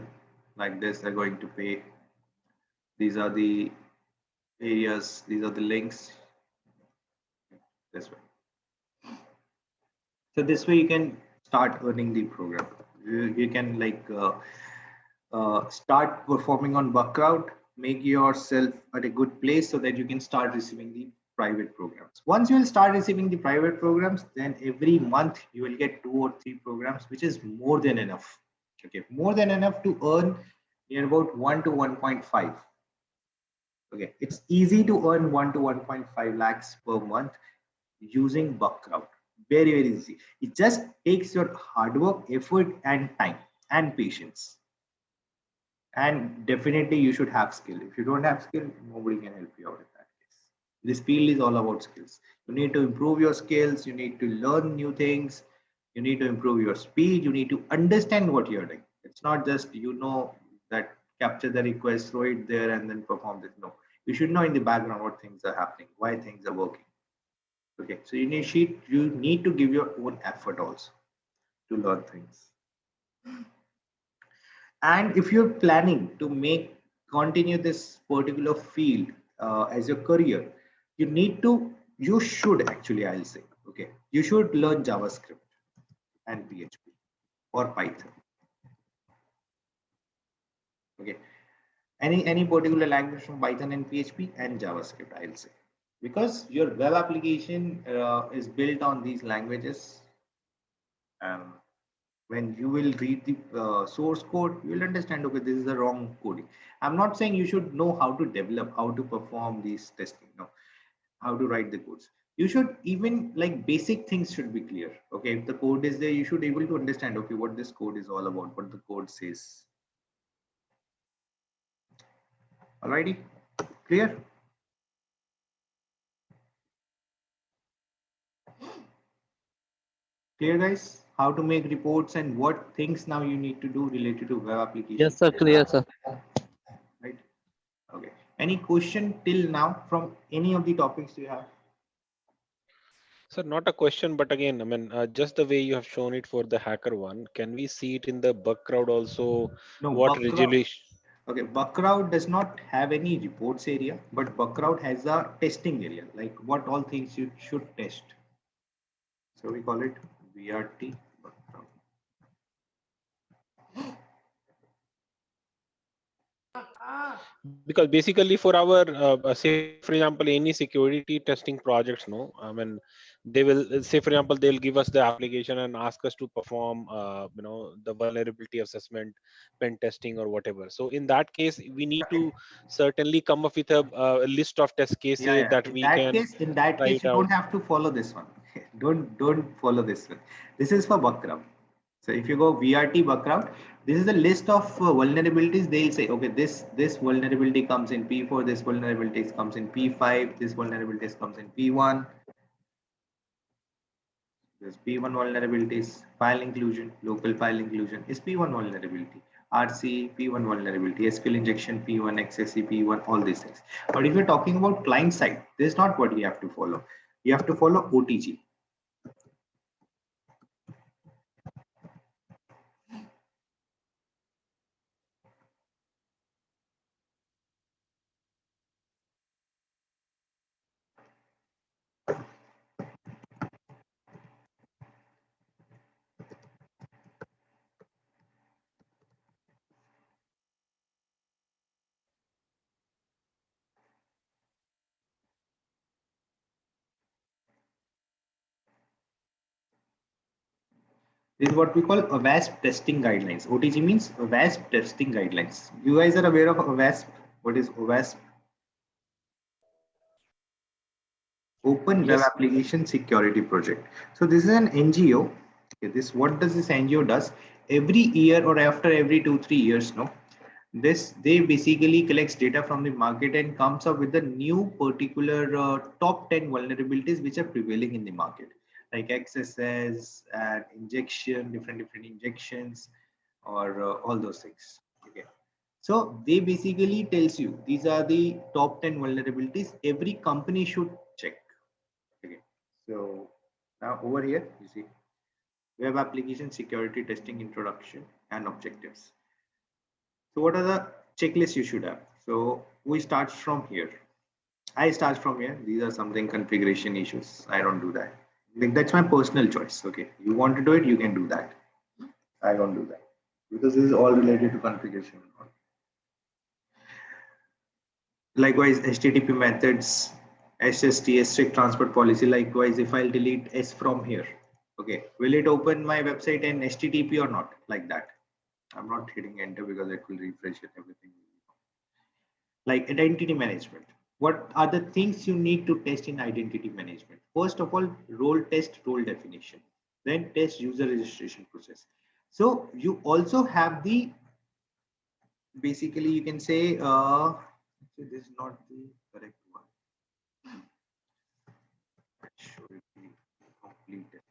A: like this, they're going to pay. These are the areas. These are the links. This way. So this way you can start earning the program. You can like start performing on bug crowd, make yourself at a good place so that you can start receiving the private programs. Once you will start receiving the private programs, then every month you will get 2 or 3 programs, which is more than enough. Okay, more than enough to earn near about 1 to 1.5. Okay, it's easy to earn 1 to 1.5 lakhs per month using bug crowd. Very, very easy. It just takes your hard work, effort, and time and patience. And definitely you should have skill. If you don't have skill, nobody can help you out in that case. This field is all about skills. You need to improve your skills, you need to learn new things, you need to improve your speed, you need to understand what you're doing. It's not just that capture the request, throw it there and then perform this. No, you should know in the background what things are happening, why things are working. Okay, so you need to give your own effort also to learn things. And if you're planning to continue this particular field as your career, you should actually, I'll say, okay, you should learn JavaScript and PHP or Python. Okay, any particular language from Python and PHP and JavaScript, I'll say, because your web application is built on these languages. When you will read the source code, you will understand, okay, this is the wrong coding. I'm not saying you should know how to develop, how to perform these testing, no, how to write the codes. You should even like basic things should be clear. Okay, if the code is there, you should able to understand, okay, what this code is all about, what the code says. Alrighty, clear? Clear, guys? How to make reports and what things now you need to do related to web application
C: Yes, sir. Clear,
A: testing,
C: sir.
A: right? Okay. Any question till now from any of the topics you have?
D: Sir, not a question, but again, I mean, just the way you have shown it for the hacker one, can we see it in the bug crowd also?
A: No,
D: What
A: Buckcrowd.
D: resolution?
A: Okay, Buckcrowd does not have any reports area, but Buckcrowd has a testing area, like what all things you should test. So we call it VRT Buckcrowd.
D: Because basically for our say for example any security testing projects, no, I mean they will say for example they'll give us the application and ask us to perform the vulnerability assessment, pen testing or whatever. So in that case we need to certainly come up with a list of test
A: Yeah,
D: cases
A: yeah.
D: that we can
A: In that
D: try
A: case,
D: it
A: you
D: out.
A: don't have to follow this one. Don't follow this one. This is for background. So if you go VRT background, this is a list of vulnerabilities. They'll say, okay, this vulnerability comes in P4, this vulnerability comes in P5, this vulnerability comes in P1. There's P1 vulnerabilities, file inclusion, local file inclusion is P1 vulnerability. RC, P1 vulnerability, SQL injection, P1, XSE, P1, all these things. But if you're talking about client side, this is not what you have to follow. You have to follow OTG. This is what we call a WASP testing guidelines. OTG means WASP testing guidelines. You guys are aware of a WASP? What is WASP? Open Web
D: Yes.
A: Application Security Project. So this is an NGO. Okay, this what does this NGO does? Every year or after every 2-3 years, no, this they basically collects data from the market and comes up with the new particular top 10 vulnerabilities which are prevailing in the market, like XSS and injection, different injections, or all those things. Okay, so they basically tells you these are the top 10 vulnerabilities every company should check. Okay, so now over here you see web application security testing introduction and objectives. So what are the checklists you should have? So we start from here. I start from here. These are something configuration issues. I don't do that. Like that's my personal choice. Okay, you want to do it, you can do that. I don't do that because this is all related to configuration. Likewise, HTTP methods, SST, strict transport policy. Likewise, if I'll delete S from here, okay, will it open my website in HTTP or not? Like that. I'm not hitting enter because it will refresh it, everything. Like identity management. What are the things you need to test in identity management? First of all, role test role definition, then test user registration process. So you also have the basically you can say this is not the correct one. Show it the complete testing.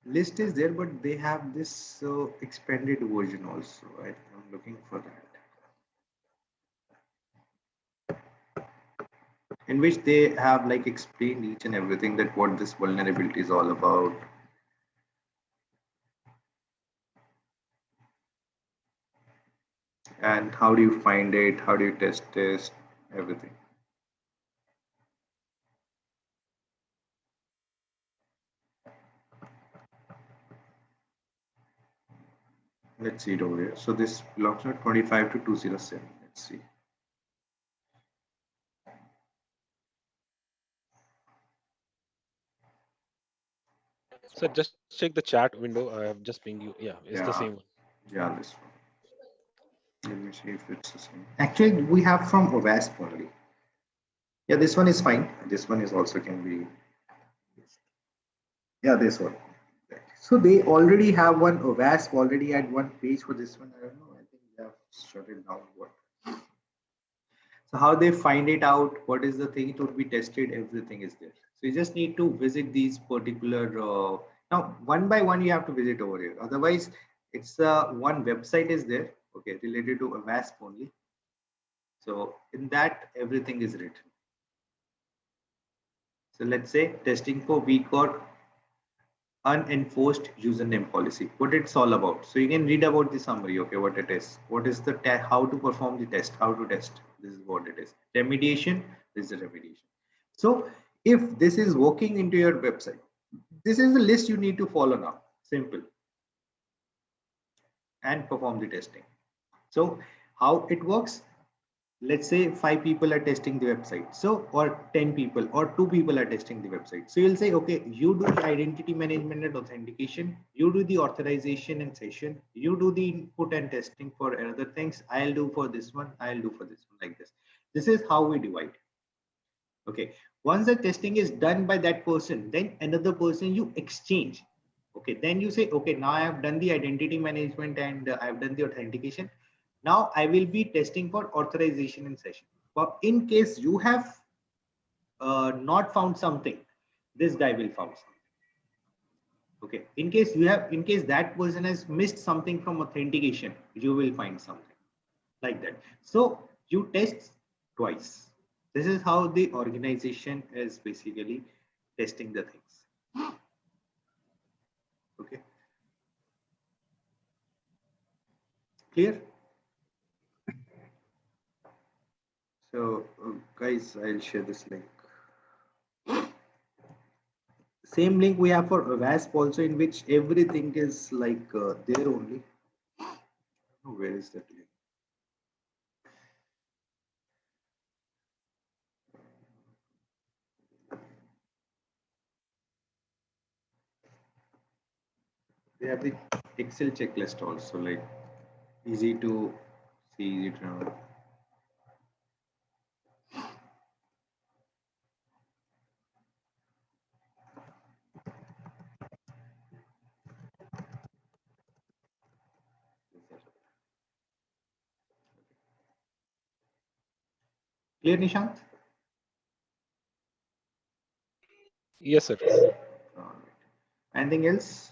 A: List is there, but they have this expanded version also. I'm looking for that, in which they have like explained each and everything that what this vulnerability is all about. And how do you find it, how do you test it, everything. Let's see it over here. So this belongs to 25 to 207. Let's see.
D: So just check the chat window. I have just pinged you. Yeah, it's the
A: Yeah,
D: same one.
A: yeah, this one. Let me see if it's the same. Actually, we have from OWASP only. Yeah, this one is fine. This one is also can be. Yeah, this one. So they already have one OWASP already had one page for this one. I don't know. I think they have shut it down. What? So how they find it out? What is the thing it would be tested? Everything is there. So you just need to visit these particular. Now, one by one, you have to visit over here. Otherwise, it's one website is there. Okay, related to OWASP only. So in that, everything is written. So let's say testing for weak or unenforced username policy, what it's all about. So you can read about the summary. Okay, what it is, what is the how to perform the test, how to test, this is what it is. Remediation, this is the remediation. So if this is working into your website, this is the list you need to follow now. Simple. And perform the testing. So how it works, let's say 5 people are testing the website, so or 10 people or 2 people are testing the website. So you'll say, okay, you do the identity management and authentication, you do the authorization and session, you do the input and testing for other things, I'll do for this one, I'll do for this one, like this. This is how we divide. Okay, once the testing is done by that person, then another person you exchange. Okay, then you say, okay, now I have done the identity management and I've done the authentication. Now I will be testing for authorization and session. But in case you have not found something, this guy will found something. Okay, in case you have, in case that person has missed something from authentication, you will find something like that. So you test twice. This is how the organization is basically testing the things. Okay, clear? So guys, I'll share this link. Same link we have for WASP also, in which everything is like there only. Oh, where is that link? They have the Excel checklist also, like easy to see, easy to remember. Clear, Nishant?
D: Yes, sir.
A: Anything else?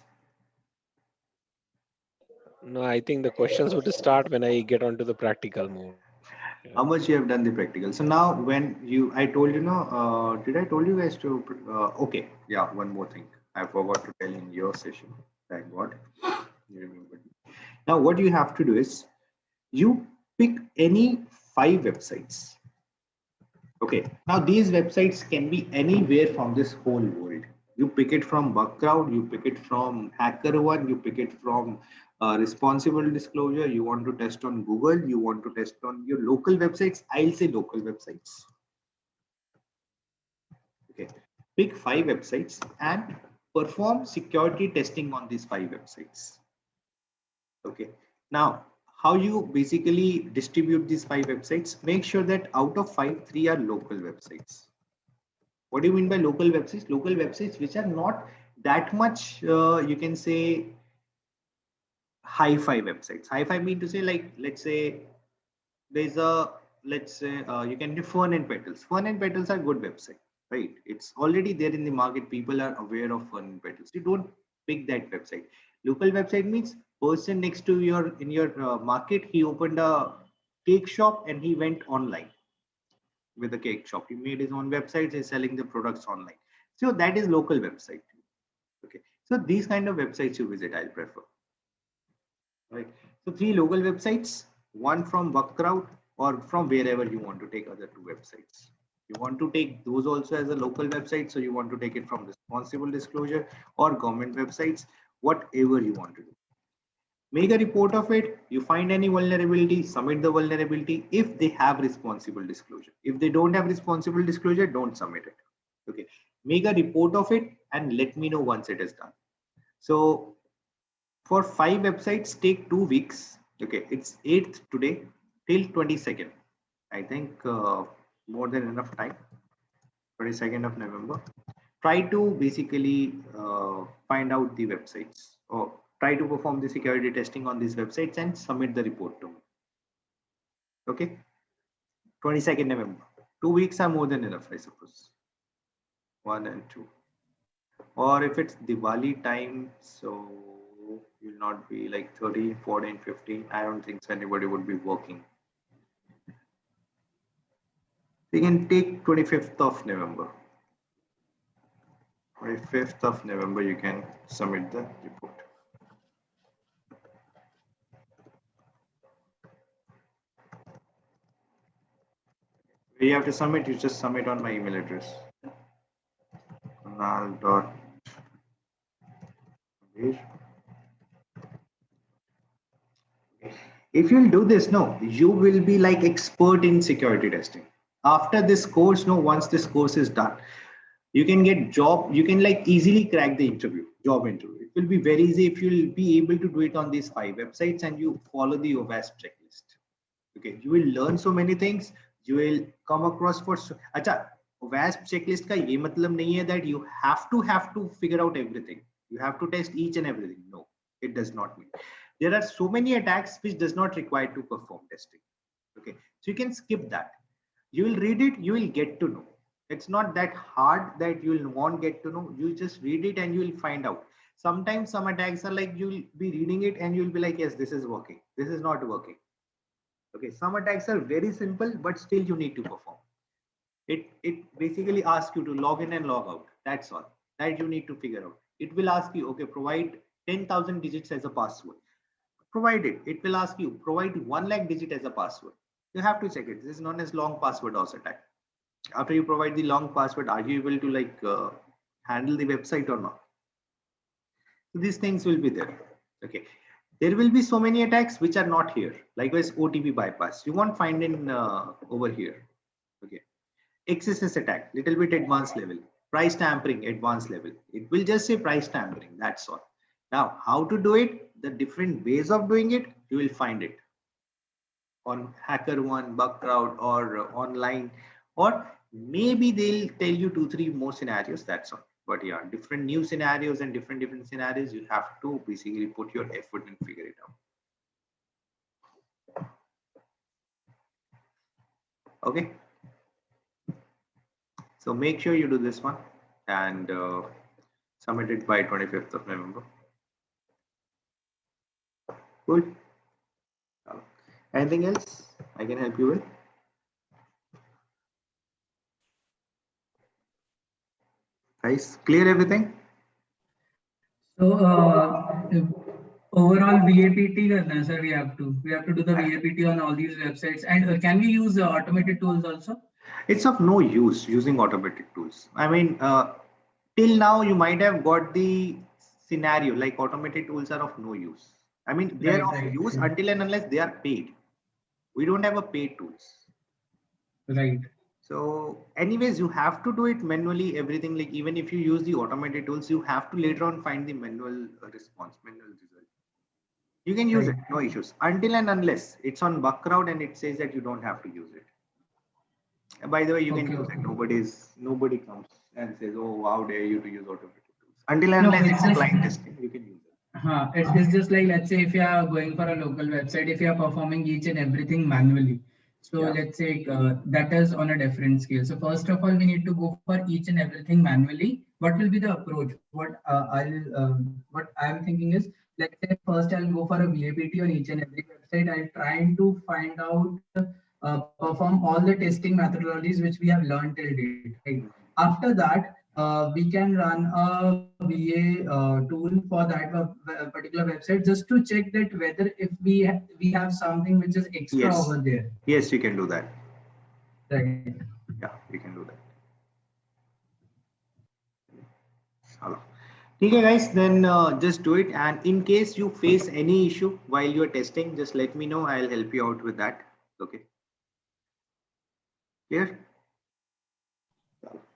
D: No, I think the questions would start when I get onto the practical mode. Yeah.
A: How much you have done the practical? So now when you, I told you, no, did I told you guys to, okay, yeah, one more thing. I forgot to tell in your session. Thank God. You remembered. Now what you have to do is, you pick any 5 websites. Okay, now these websites can be anywhere from this whole world. You pick it from Bugcrowd, you pick it from HackerOne, you pick it from Responsible Disclosure, you want to test on Google, you want to test on your local websites. I'll say local websites. Okay, pick 5 websites and perform security testing on these 5 websites. Okay, now how you basically distribute these 5 websites, make sure that out of 5, 3 are local websites. What do you mean by local websites? Local websites which are not that much, you can say, hi-fi websites. Hi-fi mean to say, like, let's say there's a, let's say you can do Fern and Petals. Fern and Petals are good website, right? It's already there in the market. People are aware of Fern and Petals. You don't pick that website. Local website means person next to your, in your market, he opened a cake shop and he went online with a cake shop. He made his own websites, he's selling the products online. So that is local website. Okay, so these kind of websites you visit, I'll prefer. Right. So 3 local websites, one from Bugcrowd or from wherever you want to take other 2 websites. You want to take those also as a local website, so you want to take it from Responsible Disclosure or government websites, whatever you want to do. Make a report of it. You find any vulnerability, submit the vulnerability if they have responsible disclosure. If they don't have responsible disclosure, don't submit it. Okay. Make a report of it and let me know once it is done. So for 5 websites, take 2 weeks. Okay, it's 8th today till 22nd. I think more than enough time. 22nd of November. Try to basically find out the websites, or try to perform the security testing on these websites and submit the report to me. Okay, 22nd November. 2 weeks are more than enough, I suppose. 1 and 2. Or if it's Diwali time, so you'll not be like 13, 14, 15. I don't think so anybody would be working. You can take 25th of November. 25th of November, you can submit the report. You have to submit, you just submit on my email address. Kunal. If you'll do this, no, you will be like expert in security testing. After this course, no, once this course is done, you can get job, you can like easily crack the job interview. It will be very easy if you'll be able to do it on these 5 websites and you follow the OWASP checklist. Okay, you will learn so many things. You will come across for acha, OWASP checklist ka ye matlab nahi hai that you have to figure out everything. You have to test each and everything. No, it does not mean. There are so many attacks which does not require to perform testing. Okay, so you can skip that. You will read it, you will get to know. It's not that hard that you will won't get to know. You just read it and you will find out. Sometimes some attacks are like you'll be reading it and you'll be like, yes, this is working. This is not working. Okay, some attacks are very simple, but still you need to perform. It basically asks you to log in and log out. That's all that you need to figure out. It will ask you, okay, provide 10,000 digits as a password. Provide it. It will ask you, provide 1 lakh digit as a password. You have to check it. This is known as long password DOS attack. After you provide the long password, are you able to like handle the website or not? So these things will be there. Okay. There will be so many attacks which are not here. Likewise, OTP bypass. You won't find in over here. Okay. XSS attack, little bit advanced level. Price tampering, advanced level. It will just say price tampering. That's all. Now, how to do it? The different ways of doing it, you will find it on HackerOne, Bugcrowd, or online, or maybe they'll tell you 2-3 more scenarios. That's all. But yeah, different new scenarios and different scenarios, you have to basically put your effort and figure it out. Okay. So make sure you do this one and submit it by 25th of November. Cool. Anything else I can help you with? Guys, clear everything?
B: So overall VAPT karna, sir, we have to do the VAPT on all these websites. And can we use automated tools also?
A: It's of no use using automatic tools. I mean, till now you might have got the scenario like automated tools are of no use. I mean, they are of use until and unless they are paid. We don't have a paid tools.
B: Right.
A: So anyways, you have to do it manually, everything. Like even if you use the automated tools, you have to later on find the manual response, manual result. You can use it, no issues, until and unless it's on Bugcrowd and it says that you don't have to use it. And by the way, you can use it. Nobody comes and says, "Oh, how dare you to use automated tools?" Until and unless it's a client testing, you can use it.
B: It's just like, let's say if you are going for a local website, if you are performing each and everything manually. So let's say that is on a different scale. So first of all, we need to go for each and everything manually. What will be the approach? What I'm thinking is, let's say first I'll go for a VAPT on each and every website. I'll try to find out, perform all the testing methodologies which we have learned till date. Right. After that, we can run a VA tool for that particular website just to check that whether if we have something which is extra over there.
A: Yes, you can do that.
B: Right.
A: Yeah, you can do that. Hello. Okay, guys, then just do it. And in case you face any issue while you're testing, just let me know. I'll help you out with that. Okay. Clear?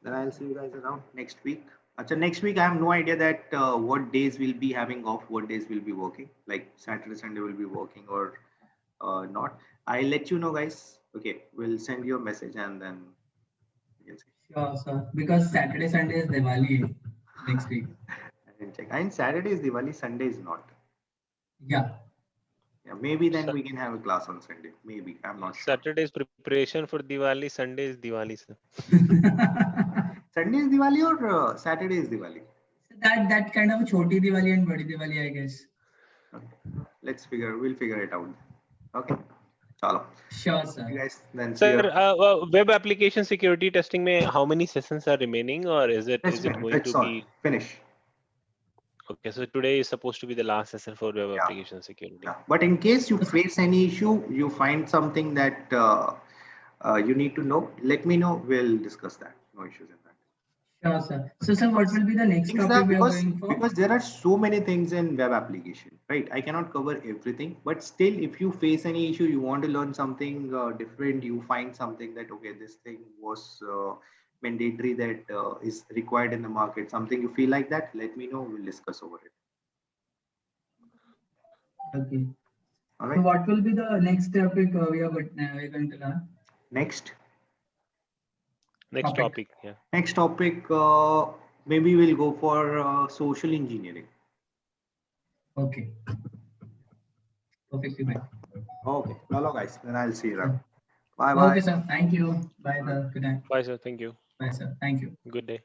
A: Then I'll see you guys around next week. Achha, next week, I have no idea that what days we'll be having off, what days we'll be working. Like Saturday, Sunday will be working, or not. I'll let you know, guys. Okay, we'll send you a message and then we'll see.
B: Sure, sir. Because Saturday, Sunday is Diwali next week.
A: I didn't check. And Saturday is Diwali, Sunday is not.
B: Yeah.
A: Yeah, maybe then we can have a class on Sunday. Maybe, I'm not sure.
D: Saturday is preparation for Diwali. Sunday is Diwali, sir.
A: Sunday is Diwali or Saturday is Diwali?
B: That kind of choti Diwali and badi Diwali, I guess.
A: Okay. We'll figure it out. Okay. Chalo.
B: Sure, sir.
A: Okay, guys, then see
D: Sir,
A: you.
D: web application security testing mein how many sessions are remaining, or is it
A: That's
D: going
A: that's
D: to
A: all.
D: be
A: Finish.
D: okay? So today is supposed to be the last session for web
A: Yeah.
D: application security.
A: Yeah. But in case you face any issue, you find something that you need to know, let me know. We'll discuss that. No issues in that.
B: Sure, sir. So, sir, what will be the next
A: Things
B: topic
A: that
B: we are going for?
A: because there are so many things in web application, right? I cannot cover everything, but still, if you face any issue, you want to learn something different, you find something that okay, this thing was mandatory, that is required in the market, something you feel like that, let me know. We'll discuss over it.
B: Okay.
A: All
B: So,
A: right.
B: what will be the next topic we are going to learn?
A: Next
D: Topic, yeah.
A: next topic. Maybe we'll go for social engineering.
B: Okay. Perfectly fine.
A: Okay. Hello, guys. Then I'll see you around.
B: Sure.
A: Bye
B: Okay,
A: bye.
B: sir. Thank you. Bye, sir. Good night.
D: Bye, sir. Thank you.
B: Bye, sir. Thank you.
D: Good day.